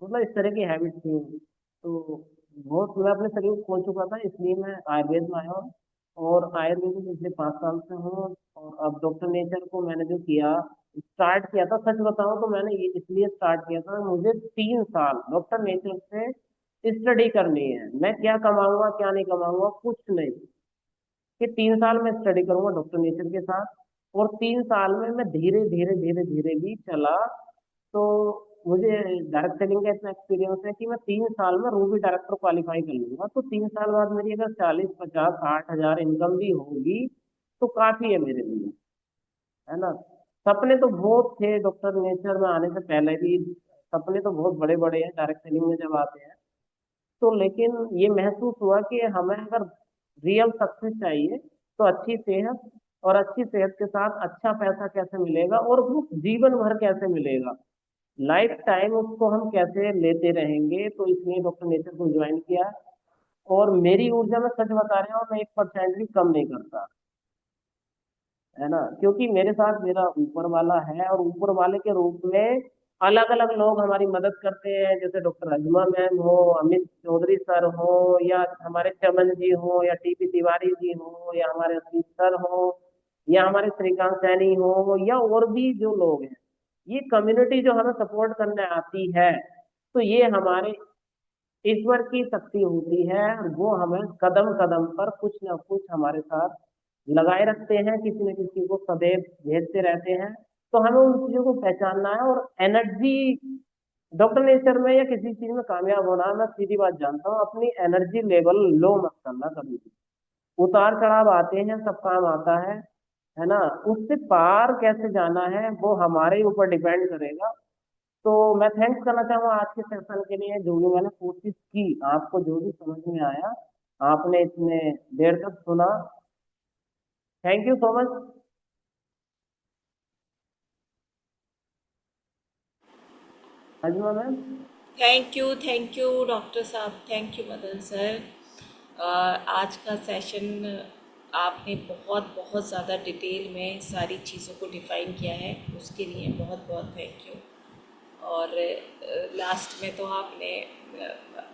मतलब इस तरह की हैबिट थी। तो बहुत मैं अपने शरीर को खो चुका था, इसलिए मैं आयुर्वेद में आया हूँ। और आयुर्वेद में पिछले 5 साल से हूँ। और अब डॉक्टर नेचर को मैंने जो किया, स्टार्ट किया था, सच बताऊं तो मैंने ये इसलिए स्टार्ट किया था, मुझे 3 साल डॉक्टर नेचर से स्टडी करनी है। मैं क्या कमाऊंगा क्या नहीं कमाऊंगा कुछ नहीं, कि 3 साल में स्टडी करूंगा डॉक्टर नेचर के साथ। और 3 साल में मैं धीरे धीरे धीरे धीरे भी चला, तो मुझे डायरेक्ट सेलिंग का इतना एक्सपीरियंस है कि मैं 3 साल में रूबी डायरेक्टर क्वालिफाई कर लूंगा। तो 3 साल बाद मेरी अगर 40, 50, 60 हजार इनकम भी होगी, तो काफी है मेरे लिए, है ना। सपने तो बहुत थे डॉक्टर नेचर में आने से पहले भी, सपने तो बहुत बड़े बड़े हैं डायरेक्ट सेलिंग में जब आते हैं। तो लेकिन ये महसूस हुआ कि हमें अगर रियल सक्सेस चाहिए, तो अच्छी सेहत, और अच्छी सेहत के साथ अच्छा पैसा कैसे मिलेगा, और वो जीवन भर कैसे मिलेगा, लाइफ टाइम उसको हम कैसे लेते रहेंगे, तो इसलिए डॉक्टर नेचर को ज्वाइन किया। और मेरी ऊर्जा, में सच बता रहे हो, मैं 1% भी कम नहीं करता, है ना। क्योंकि मेरे साथ मेरा ऊपर वाला है, और ऊपर वाले के रूप में अलग अलग लोग हमारी मदद करते हैं, जैसे डॉक्टर अजमा मैम हो, अमित चौधरी सर हो, या हमारे चमन जी हो, या टीपी तिवारी जी हो, या हमारे असीम सर हो, या हमारे श्रीकांत सैनी हो, या और भी जो लोग हैं, ये कम्युनिटी जो हमें सपोर्ट करने आती है, तो ये हमारे ईश्वर की शक्ति होती है। और वो हमें कदम कदम पर कुछ ना कुछ हमारे साथ लगाए रखते हैं, किसी न किसी को सदैव भेजते रहते हैं। तो हमें उन चीजों को पहचानना है, और एनर्जी, डॉक्टर नेचर में या किसी चीज में कामयाब होना है, मैं सीधी बात जानता हूँ, अपनी एनर्जी लेवल लो मत करना कभी भी। उतार चढ़ाव आते हैं, सब काम आता है ना। उससे पार कैसे जाना है वो हमारे ऊपर डिपेंड करेगा। तो मैं थैंक्स करना चाहूंगा आज के सेशन के लिए, जो भी मैंने कोशिश की, आपको जो भी समझ में आया, आपने इतने देर तक सुना, thank you so much. Azma ma'am. Thank you doctor साहब, थैंक यू मदन सर। आज का सेशन आपने बहुत बहुत ज़्यादा डिटेल में सारी चीज़ों को डिफ़ाइन किया है, उसके लिए बहुत बहुत थैंक यू। और लास्ट में तो आपने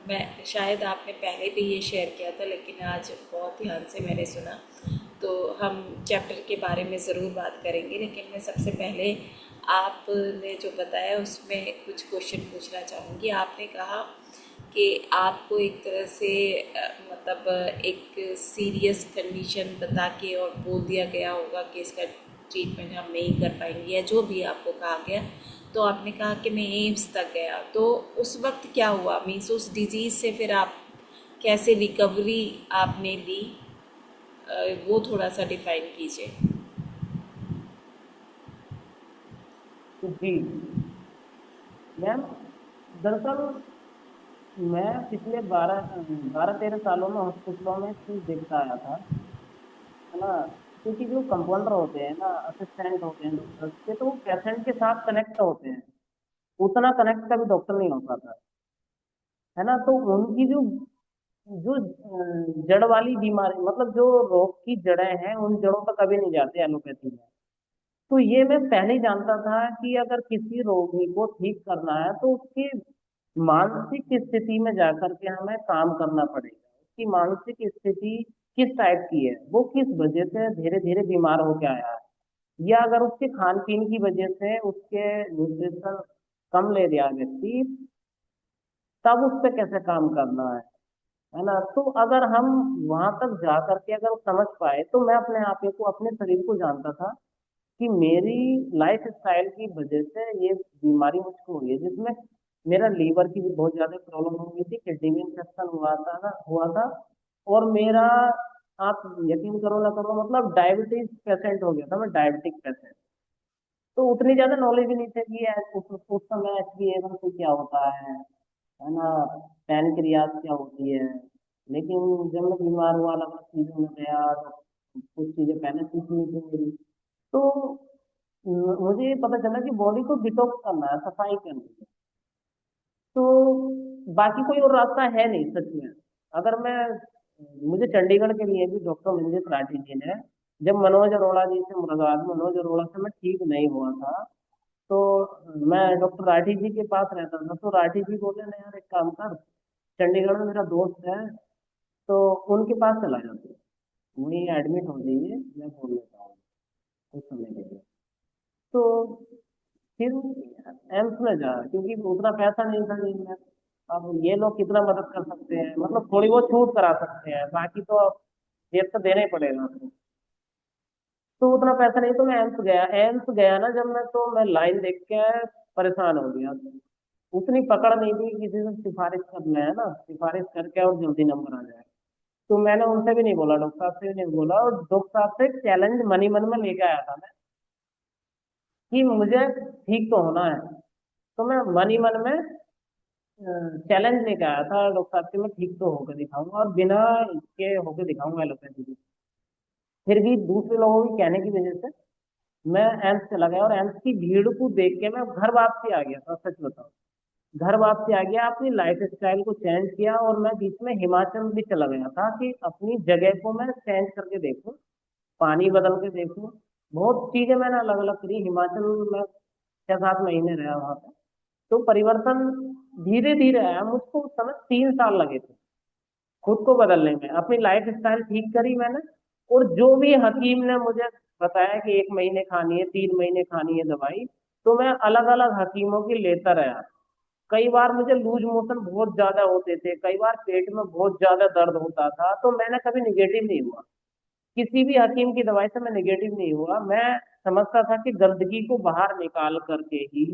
मैं शायद आपने पहले भी ये शेयर किया था, लेकिन आज बहुत ध्यान से मैंने सुना, तो हम चैप्टर के बारे में ज़रूर बात करेंगे। लेकिन मैं सबसे पहले आपने जो बताया उसमें कुछ क्वेश्चन पूछना चाहूँगी। आपने कहा कि आपको एक तरह से मतलब एक सीरियस कंडीशन बता के और बोल दिया गया होगा कि इसका ट्रीटमेंट हम नहीं कर पाएंगे, या जो भी आपको कहा गया, तो आपने कहा कि मैं एम्स तक गया। तो उस वक्त क्या हुआ, मीन्स उस डिजीज़ से फिर आप कैसे रिकवरी आपने ली, वो थोड़ा सा डिफाइन कीजिए। जी मैम, दरअसल मैं पिछले 12-13 सालों में हॉस्पिटलों में चीज देखता आया था, है ना। क्योंकि जो कंपाउंडर होते हैं ना, असिस्टेंट होते हैं डॉक्टर्स के, तो वो पेशेंट के साथ कनेक्ट होते हैं। उतना कनेक्ट कभी डॉक्टर नहीं हो पाता, है ना। तो उनकी जो जो जड़ वाली बीमारी, मतलब जो रोग की जड़ें हैं, उन जड़ों तक कभी नहीं जाते एलोपैथी में। तो ये मैं पहले ही जानता था कि अगर किसी रोगी को ठीक करना है तो उसकी मानसिक स्थिति में जाकर के हमें काम करना पड़ेगा। उसकी मानसिक स्थिति किस टाइप की है, वो किस वजह से धीरे धीरे बीमार होके आया है, या अगर उसके खान पीन की वजह से उसके न्यूट्रिशन कम ले रहा व्यक्ति, तब उस पर कैसे काम करना है ना। तो अगर हम वहां तक जा करके अगर समझ पाए, तो मैं अपने आप को, अपने शरीर को जानता था कि मेरी लाइफ स्टाइल की वजह से ये बीमारी मुझको हुई है, जिसमें मेरा लीवर की भी बहुत ज्यादा प्रॉब्लम हो गई थी, किडनी में इंफेक्शन हुआ था। और मेरा, आप यकीन करो ना करो, मतलब डायबिटीज पेशेंट हो गया था, मैं डायबिटिक पेशेंट। तो उतनी ज्यादा नॉलेज भी नहीं थी कि उस समय HbA1c क्या होता है ना, पैनक्रियास क्या होती है। लेकिन जब मैं बीमार हुआ, अलग अलग चीजों में गया, तो कुछ चीजें पहले सीखनी थी मेरी। तो मुझे ये पता चला कि बॉडी को डिटॉक्स करना है, सफाई करनी है। तो बाकी कोई और रास्ता है नहीं सच में। अगर मैं, मुझे चंडीगढ़ के लिए भी डॉक्टर मंजीत राठी जी ने, जब मनोज अरोड़ा जी से मुलाकात, मनोज अरोड़ा से मैं ठीक नहीं हुआ था, तो मैं डॉक्टर राठी जी के पास रहता था। तो राठी जी बोले ना यार, एक काम कर, चंडीगढ़ में मेरा दोस्त है, तो उनके पास चला जाते, वहीं एडमिट हो जाइए, मैं बोल लेता हूँ कुछ समय के लिए। तो फिर एम्स में जा, क्योंकि उतना पैसा नहीं था जेब में। अब ये लोग कितना मदद कर सकते हैं, मतलब थोड़ी बहुत छूट करा सकते हैं, बाकी तो अब जेब से देना ही पड़ेगा आपको। तो उतना पैसा नहीं, तो मैं एम्स गया ना जब मैं, तो मैं लाइन देख के परेशान हो गया। उतनी पकड़ नहीं थी किसी से सिफारिश करना है ना, सिफारिश करके और जल्दी नंबर आ जाए। तो मैंने उनसे भी नहीं बोला, डॉक्टर साहब से भी नहीं बोला, और डॉक्टर साहब से चैलेंज मन ही मन में लेके आया था मैं, कि मुझे ठीक तो होना है। तो मैं मन ही मन में चैलेंज लेके आया था डॉक्टर साहब से, मैं ठीक तो होकर दिखाऊंगा, और बिना इसके होकर दिखाऊंगा एलोपैथी की। फिर भी दूसरे लोगों के कहने की वजह से मैं एम्स चला गया, और एम्स की भीड़ को देख के मैं घर वापसी आ गया था, सच बताऊं। घर वापसी आ गया, अपनी लाइफ स्टाइल को चेंज किया, और मैं बीच में हिमाचल भी चला गया था कि अपनी जगह को मैं चेंज करके देखूं, पानी बदल के देखूं। बहुत चीजें मैंने अलग अलग करी हिमाचल में, 6-7 महीने रहा वहां पे। तो परिवर्तन धीरे धीरे आया, मुझको उस समय 3 साल लगे थे खुद को बदलने में। अपनी लाइफ स्टाइल ठीक करी मैंने, और जो भी हकीम ने मुझे बताया कि 1 महीने खानी है, 3 महीने खानी है दवाई, तो मैं अलग अलग हकीमों की लेता रहा। कई बार मुझे लूज मोशन बहुत ज्यादा होते थे, कई बार पेट में बहुत ज्यादा दर्द होता था, तो मैंने कभी निगेटिव नहीं हुआ, किसी भी हकीम की दवाई से मैं निगेटिव नहीं हुआ। मैं समझता था कि गंदगी को बाहर निकाल करके ही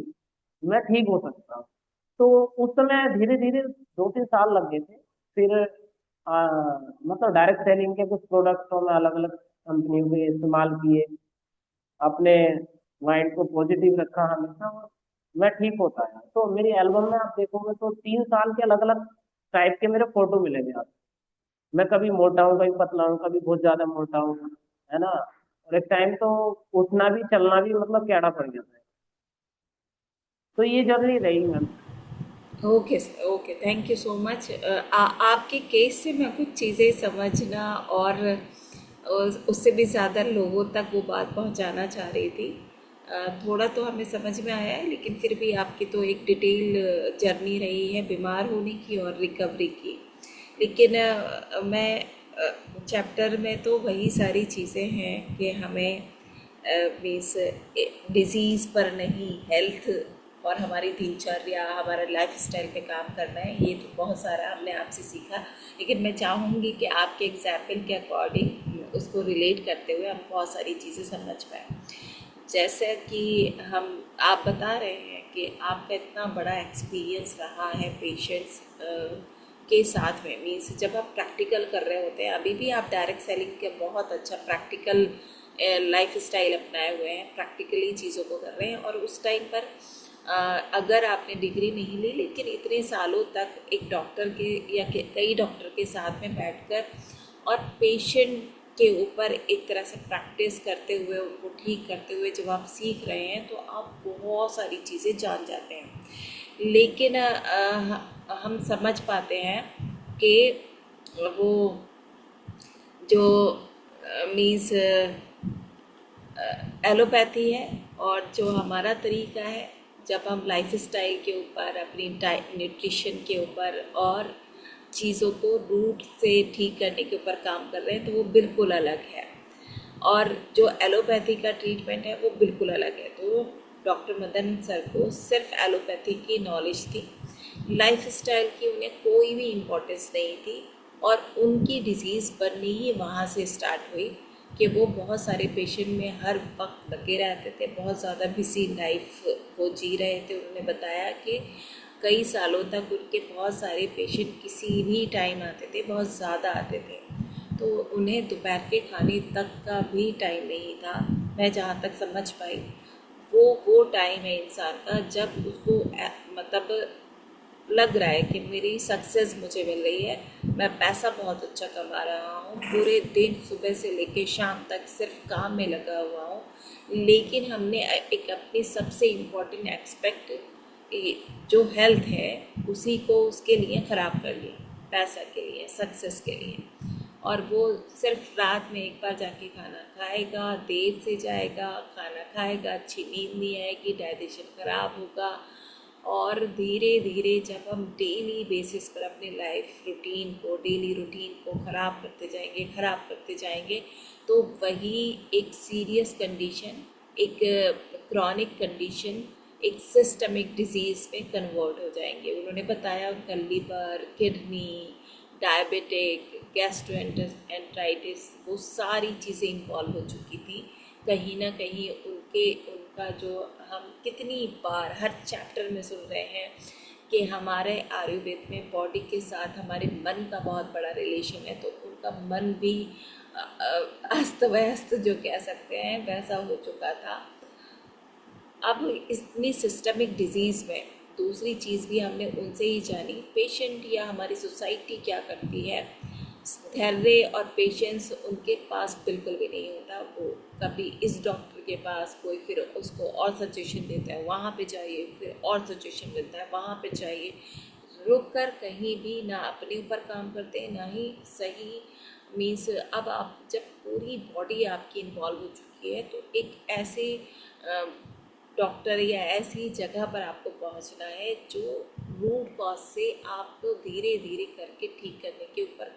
मैं ठीक हो सकता हूँ। तो उस समय धीरे धीरे 2-3 साल लग गए थे। फिर मतलब डायरेक्ट सेलिंग के कुछ प्रोडक्टों में अलग अलग कंपनियों के इस्तेमाल किए, अपने माइंड को पॉजिटिव रखा हमेशा, और मैं ठीक होता है। तो मेरी एल्बम में आप देखोगे तो 3 साल के अलग अलग टाइप के मेरे फोटो मिलेंगे आप। मैं कभी मोटा हूँ, कभी पतला हूँ, कभी बहुत ज्यादा मोटा हूँ, है ना। और एक टाइम तो उठना भी चलना भी मतलब कैड़ा पड़ जाता है। तो ये जर्नी रही ma'am. Okay sir, okay, thank you so much. आपके केस से मैं कुछ चीज़ें समझना और उससे भी ज़्यादा लोगों तक वो बात पहुंचाना चाह रही थी। थोड़ा तो हमें समझ में आया है, लेकिन फिर भी आपकी तो एक डिटेल जर्नी रही है बीमार होने की और रिकवरी की। लेकिन मैं चैप्टर में तो वही सारी चीज़ें हैं कि हमें मीन्स डिजीज़ पर नहीं, हेल्थ और हमारी दिनचर्या, हमारा लाइफस्टाइल पे काम करना है। ये तो बहुत सारा हमने आपसे सीखा, लेकिन मैं चाहूँगी कि आपके एग्जाम्पल के अकॉर्डिंग उसको रिलेट करते हुए हम बहुत सारी चीज़ें समझ पाएँ। जैसे कि हम आप बता रहे हैं कि आपका इतना बड़ा एक्सपीरियंस रहा है पेशेंट्स के साथ में, मीन्स जब आप प्रैक्टिकल कर रहे होते हैं, अभी भी आप डायरेक्ट सेलिंग के बहुत अच्छा प्रैक्टिकल लाइफ स्टाइल अपनाए हुए हैं, प्रैक्टिकली चीज़ों को कर रहे हैं। और उस टाइम पर अगर आपने डिग्री नहीं ली, लेकिन इतने सालों तक एक डॉक्टर के या कई डॉक्टर के साथ में बैठकर और पेशेंट के ऊपर एक तरह से प्रैक्टिस करते हुए, उनको ठीक करते हुए जब आप सीख रहे हैं तो आप बहुत सारी चीज़ें जान जाते हैं। लेकिन हम समझ पाते हैं कि वो जो मीन्स एलोपैथी है और जो हमारा तरीका है, जब हम लाइफ स्टाइल के ऊपर, अपनी न्यूट्रिशन के ऊपर और चीज़ों को रूट से ठीक करने के ऊपर काम कर रहे हैं, तो वो बिल्कुल अलग है। और जो एलोपैथी का ट्रीटमेंट है वो बिल्कुल अलग है। तो डॉक्टर मदन सर को सिर्फ एलोपैथी की नॉलेज थी, लाइफ स्टाइल की उन्हें कोई भी इम्पोर्टेंस नहीं थी। और उनकी डिज़ीज़ बननी ही वहाँ से स्टार्ट हुई कि वो बहुत सारे पेशेंट में हर वक्त लगे रहते थे, बहुत ज़्यादा बिजी लाइफ वो जी रहे थे। उन्होंने बताया कि कई सालों तक उनके बहुत सारे पेशेंट किसी भी टाइम आते थे, बहुत ज़्यादा आते थे, तो उन्हें दोपहर के खाने तक का भी टाइम नहीं था। मैं जहाँ तक समझ पाई, वो टाइम है इंसान का जब उसको मतलब लग रहा है कि मेरी सक्सेस मुझे मिल रही है, मैं पैसा बहुत अच्छा कमा रहा हूँ, पूरे दिन सुबह से लेकर शाम तक सिर्फ काम में लगा हुआ हूँ। लेकिन हमने एक अपनी सबसे इम्पोर्टेंट एक्सपेक्ट जो हेल्थ है उसी को उसके लिए ख़राब कर लिया, पैसा के लिए, सक्सेस के लिए। और वो सिर्फ रात में एक बार जाके खाना खाएगा, देर से जाएगा, खाना खाएगा, अच्छी नींद नहीं आएगी, डाइजेशन ख़राब होगा। और धीरे धीरे जब हम डेली बेसिस पर अपने लाइफ रूटीन को, डेली रूटीन को ख़राब करते जाएंगे, तो वही एक सीरियस कंडीशन, एक क्रॉनिक कंडीशन, एक सिस्टमिक डिजीज़ में कन्वर्ट हो जाएंगे। उन्होंने बताया उनका लिवर, किडनी, डायबिटिक, गैस्ट्रोएंटराइटिस, वो सारी चीज़ें इन्वॉल्व हो चुकी थी। कहीं ना कहीं उनका जो हम कितनी बार हर चैप्टर में सुन रहे हैं कि हमारे आयुर्वेद में बॉडी के साथ हमारे मन का बहुत बड़ा रिलेशन है, तो उनका मन भी अस्त व्यस्त जो कह सकते हैं वैसा हो चुका था। अब इतनी सिस्टमिक डिजीज़ में दूसरी चीज़ भी हमने उनसे ही जानी, पेशेंट या हमारी सोसाइटी क्या करती है। धैर्य और पेशेंस उनके पास बिल्कुल भी नहीं होता। वो कभी इस डॉक्टर के पास, कोई फिर उसको और सजेशन देता है वहाँ पे जाइए, फिर और सजेशन देता है वहाँ पे जाइए, रुक कर कहीं भी ना अपने ऊपर काम करते हैं ना ही सही। मीन्स अब आप जब पूरी बॉडी आपकी इन्वॉल्व हो चुकी है, तो एक ऐसे डॉक्टर या ऐसी जगह पर आपको पहुंचना है जो रूट कॉज से आपको धीरे धीरे करके ठीक करने के ऊपर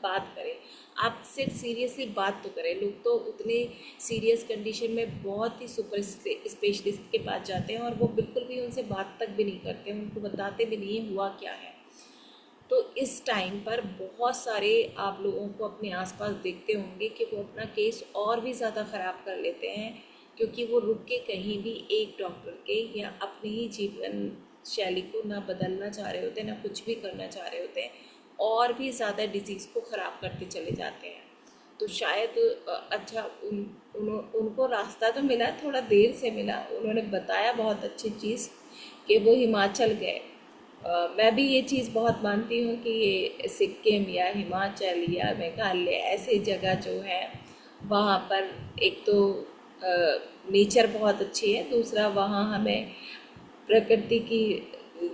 बात करें। आप सिर्फ सीरियसली बात तो करें। लोग तो उतने सीरियस कंडीशन में बहुत ही सुपर स्पेशलिस्ट के पास जाते हैं और वो बिल्कुल भी उनसे बात तक भी नहीं करते, उनको बताते भी नहीं हुआ क्या है। तो इस टाइम पर बहुत सारे आप लोगों को अपने आसपास देखते होंगे कि वो अपना केस और भी ज़्यादा ख़राब कर लेते हैं, क्योंकि वो रुक के कहीं भी एक डॉक्टर के या अपनी ही जीवन शैली को ना बदलना चाह रहे होते, ना कुछ भी करना चाह रहे होते हैं, और भी ज़्यादा डिजीज़ को ख़राब करते चले जाते हैं। तो शायद अच्छा उनको रास्ता तो मिला, थोड़ा देर से मिला। उन्होंने बताया बहुत अच्छी चीज़ कि वो हिमाचल गए। मैं भी ये चीज़ बहुत मानती हूँ कि ये सिक्किम या हिमाचल या मेघालय ऐसे जगह जो है, वहाँ पर एक तो नेचर बहुत अच्छी है, दूसरा वहाँ हमें प्रकृति की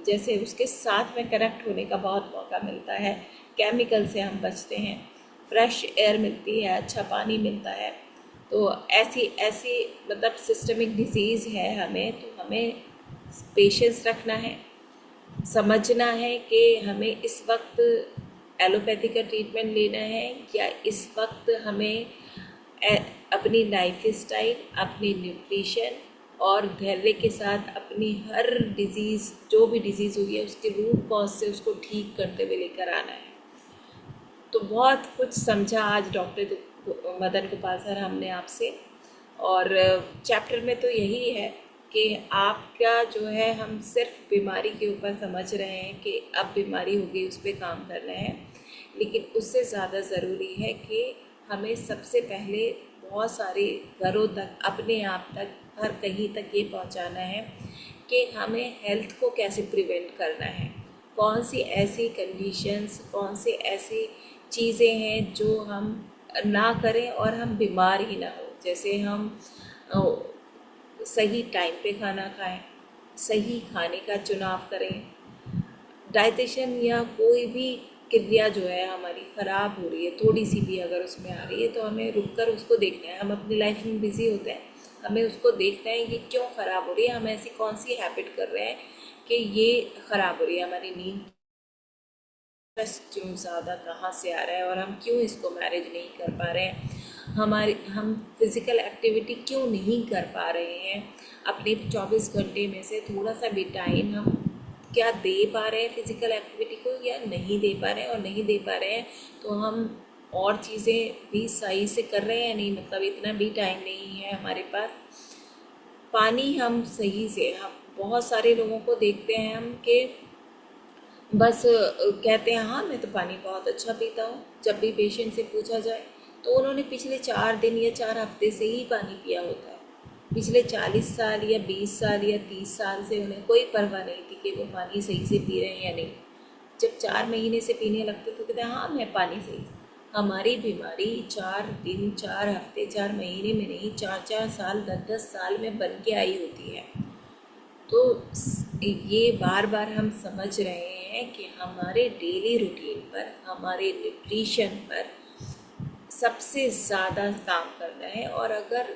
जैसे उसके साथ में कनेक्ट होने का बहुत मौका मिलता है। केमिकल से हम बचते हैं, फ्रेश एयर मिलती है, अच्छा पानी मिलता है। तो ऐसी ऐसी मतलब सिस्टमिक डिजीज़ है हमें, तो हमें पेशेंस रखना है, समझना है कि हमें इस वक्त एलोपैथी का ट्रीटमेंट लेना है या इस वक्त हमें अपनी लाइफ स्टाइल, अपनी न्यूट्रिशन और धैर्य के साथ अपनी हर डिज़ीज़, जो भी डिज़ीज़ हुई है उसके रूट कॉज से उसको ठीक करते हुए लेकर आना है। तो बहुत कुछ समझा आज डॉक्टर मदन गोपाल सर हमने आपसे, और चैप्टर में तो यही है कि आपका जो है, हम सिर्फ बीमारी के ऊपर समझ रहे हैं कि अब बीमारी हो गई, उस पर काम करना है, लेकिन उससे ज़्यादा ज़रूरी है कि हमें सबसे पहले बहुत सारे घरों तक, अपने आप तक, हर कहीं तक ये पहुंचाना है कि हमें हेल्थ को कैसे प्रिवेंट करना है, कौन सी ऐसी कंडीशंस, कौन से ऐसी चीज़ें हैं जो हम ना करें और हम बीमार ही ना हो। जैसे हम सही टाइम पे खाना खाएं, सही खाने का चुनाव करें, डाइजेशन या कोई भी क्रिया जो है हमारी ख़राब हो रही है, थोड़ी सी भी अगर उसमें आ रही है तो हमें रुक कर उसको देखना है। हम अपनी लाइफ में बिज़ी होते हैं, हमें उसको देखना है ये क्यों ख़राब हो रही है, हम ऐसी कौन सी हैबिट कर रहे हैं कि ये ख़राब हो रही है। हमारी नींद, स्ट्रेस क्यों ज़्यादा कहाँ से आ रहा है और हम क्यों इसको मैनेज नहीं कर पा रहे हैं, हम फिज़िकल एक्टिविटी क्यों नहीं कर पा रहे हैं, अपने 24 घंटे में से थोड़ा सा भी टाइम हम क्या दे पा रहे हैं फिज़िकल एक्टिविटी को या नहीं दे पा रहे हैं, और नहीं दे पा रहे हैं तो हम और चीज़ें भी सही से कर रहे हैं नहीं, मतलब इतना भी टाइम नहीं है हमारे पास। पानी हम सही से, हम बहुत सारे लोगों को देखते हैं हम कि बस कहते हैं हाँ मैं तो पानी बहुत अच्छा पीता हूँ। जब भी पेशेंट से पूछा जाए तो उन्होंने पिछले 4 दिन या 4 हफ्ते से ही पानी पिया होता है। पिछले 40 साल या 20 साल या 30 साल से उन्हें कोई परवाह नहीं थी कि वो पानी सही से पी रहे हैं या नहीं। जब 4 महीने से पीने लगते तो कहते हैं हाँ मैं पानी सही। हमारी बीमारी 4 दिन, 4 हफ्ते, 4 महीने में नहीं, 4-4 साल, 10-10 साल में बन के आई होती है। तो ये बार बार हम समझ रहे हैं कि हमारे डेली रूटीन पर, हमारे न्यूट्रिशन पर सबसे ज़्यादा काम करना है। और अगर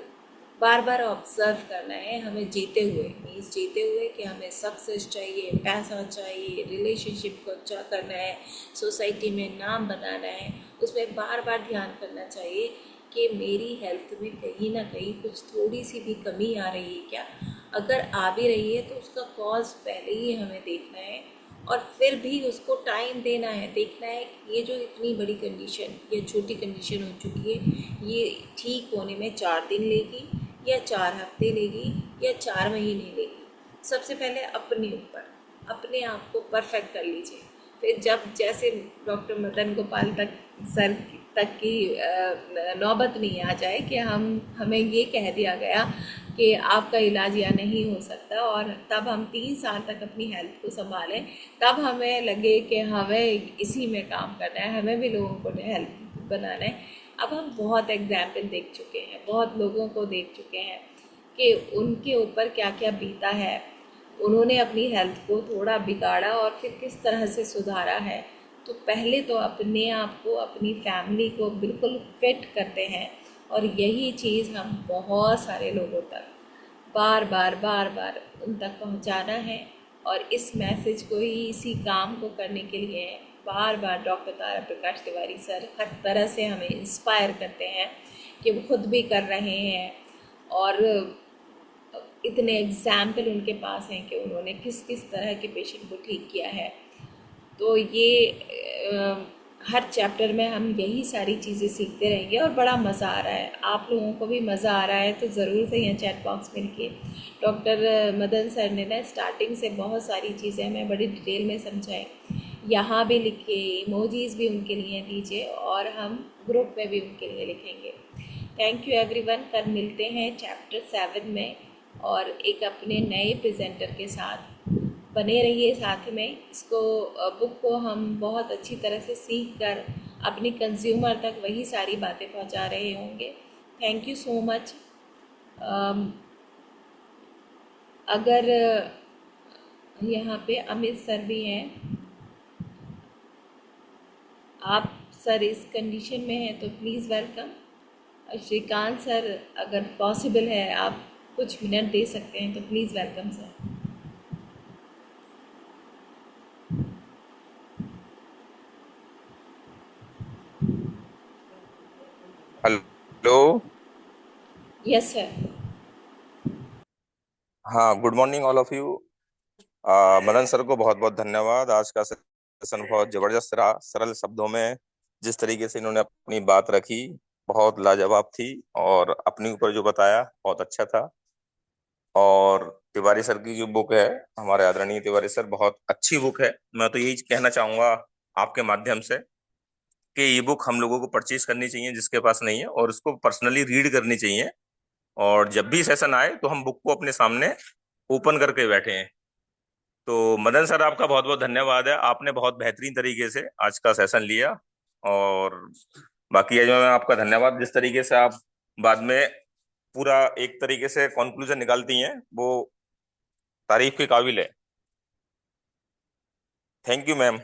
बार बार ऑब्ज़र्व करना है हमें जीते हुए, मीन्स जीते हुए कि हमें सक्सेस चाहिए, पैसा चाहिए, रिलेशनशिप को अच्छा करना है, सोसाइटी में नाम बनाना है, उसमें बार बार ध्यान करना चाहिए कि मेरी हेल्थ में कहीं ना कहीं कुछ थोड़ी सी भी कमी आ रही है क्या। अगर आ भी रही है तो उसका कॉज पहले ही हमें देखना है और फिर भी उसको टाइम देना है, देखना है ये जो इतनी बड़ी कंडीशन या छोटी कंडीशन हो चुकी है ये ठीक होने में 4 दिन लेगी या 4 हफ्ते लेगी या 4 महीने लेगी। सबसे पहले अपने ऊपर, अपने आप को परफेक्ट कर लीजिए। फिर जब जैसे डॉक्टर मदन गोपाल सर तक की नौबत नहीं आ जाए कि हमें ये कह दिया गया कि आपका इलाज या नहीं हो सकता, और तब हम 3 साल तक अपनी हेल्थ को संभालें, तब हमें लगे कि हमें इसी में काम करना है, हमें भी लोगों को हेल्थ बनाना है। अब हम बहुत एग्जाम्पल देख चुके हैं, बहुत लोगों को देख चुके हैं कि उनके ऊपर क्या क्या बीता है, उन्होंने अपनी हेल्थ को थोड़ा बिगाड़ा और फिर किस तरह से सुधारा है। तो पहले तो अपने आप को, अपनी फैमिली को बिल्कुल फिट करते हैं, और यही चीज़ हम बहुत सारे लोगों तक बार बार उन तक पहुंचाना है। और इस मैसेज को ही, इसी काम को करने के लिए बार बार डॉक्टर तारा प्रकाश तिवारी सर हर तरह से हमें इंस्पायर करते हैं कि वो खुद भी कर रहे हैं, और इतने एग्जाम्पल उनके पास हैं कि उन्होंने किस किस तरह के पेशेंट को ठीक किया है। तो ये हर चैप्टर में हम यही सारी चीज़ें सीखते रहेंगे और बड़ा मज़ा आ रहा है। आप लोगों को भी मज़ा आ रहा है तो ज़रूर से यहाँ चैट बॉक्स में लिखिए। डॉक्टर मदन सर ने ना स्टार्टिंग से बहुत सारी चीज़ें हमें बड़ी डिटेल में समझाई। यहाँ भी लिखिए, इमोजीज़ भी उनके लिए दीजिए, और हम ग्रुप में भी उनके लिए लिखेंगे। Thank you everyone. कल मिलते हैं चैप्टर 7 में और एक अपने नए प्रेजेंटर के साथ। बने रहिए साथ में। इसको बुक को हम बहुत अच्छी तरह से सीख कर अपनी कंज्यूमर तक वही सारी बातें पहुंचा रहे होंगे। Thank you so much. अगर यहाँ पे अमित सर भी हैं, आप सर इस कंडीशन में हैं तो प्लीज़ वेलकम। श्रीकांत सर, अगर पॉसिबल है आप कुछ मिनट दे सकते हैं तो please welcome sir. Hello. Yes sir. हाँ, good morning all of you. Madan sir को बहुत बहुत धन्यवाद। आज का सेशन बहुत जबरदस्त रहा। सरल शब्दों में जिस तरीके से इन्होंने अपनी बात रखी, बहुत लाजवाब थी। और अपने ऊपर जो बताया बहुत अच्छा था। और तिवारी सर की जो बुक है, हमारे आदरणीय तिवारी सर, बहुत अच्छी बुक है। मैं तो यही कहना चाहूंगा आपके माध्यम से कि ये बुक हम लोगों को परचेज करनी चाहिए जिसके पास नहीं है, और उसको पर्सनली रीड करनी चाहिए। और जब भी सेशन आए तो हम बुक को अपने सामने ओपन करके बैठे हैं। तो मदन सर, आपका बहुत बहुत धन्यवाद है। आपने बहुत बेहतरीन तरीके से आज का सेशन लिया। और बाकी है जो, मैं आपका धन्यवाद जिस तरीके से आप बाद में पूरा एक तरीके से कंक्लूजन निकालती हैं, वो तारीफ के काबिल है। Thank you ma'am.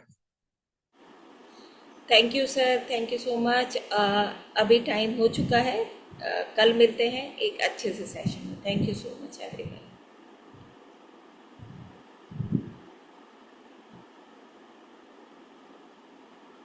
Thank you sir, thank you so much. अभी टाइम हो चुका है। कल मिलते हैं एक अच्छे से सेशन में। Thank you so much everyone.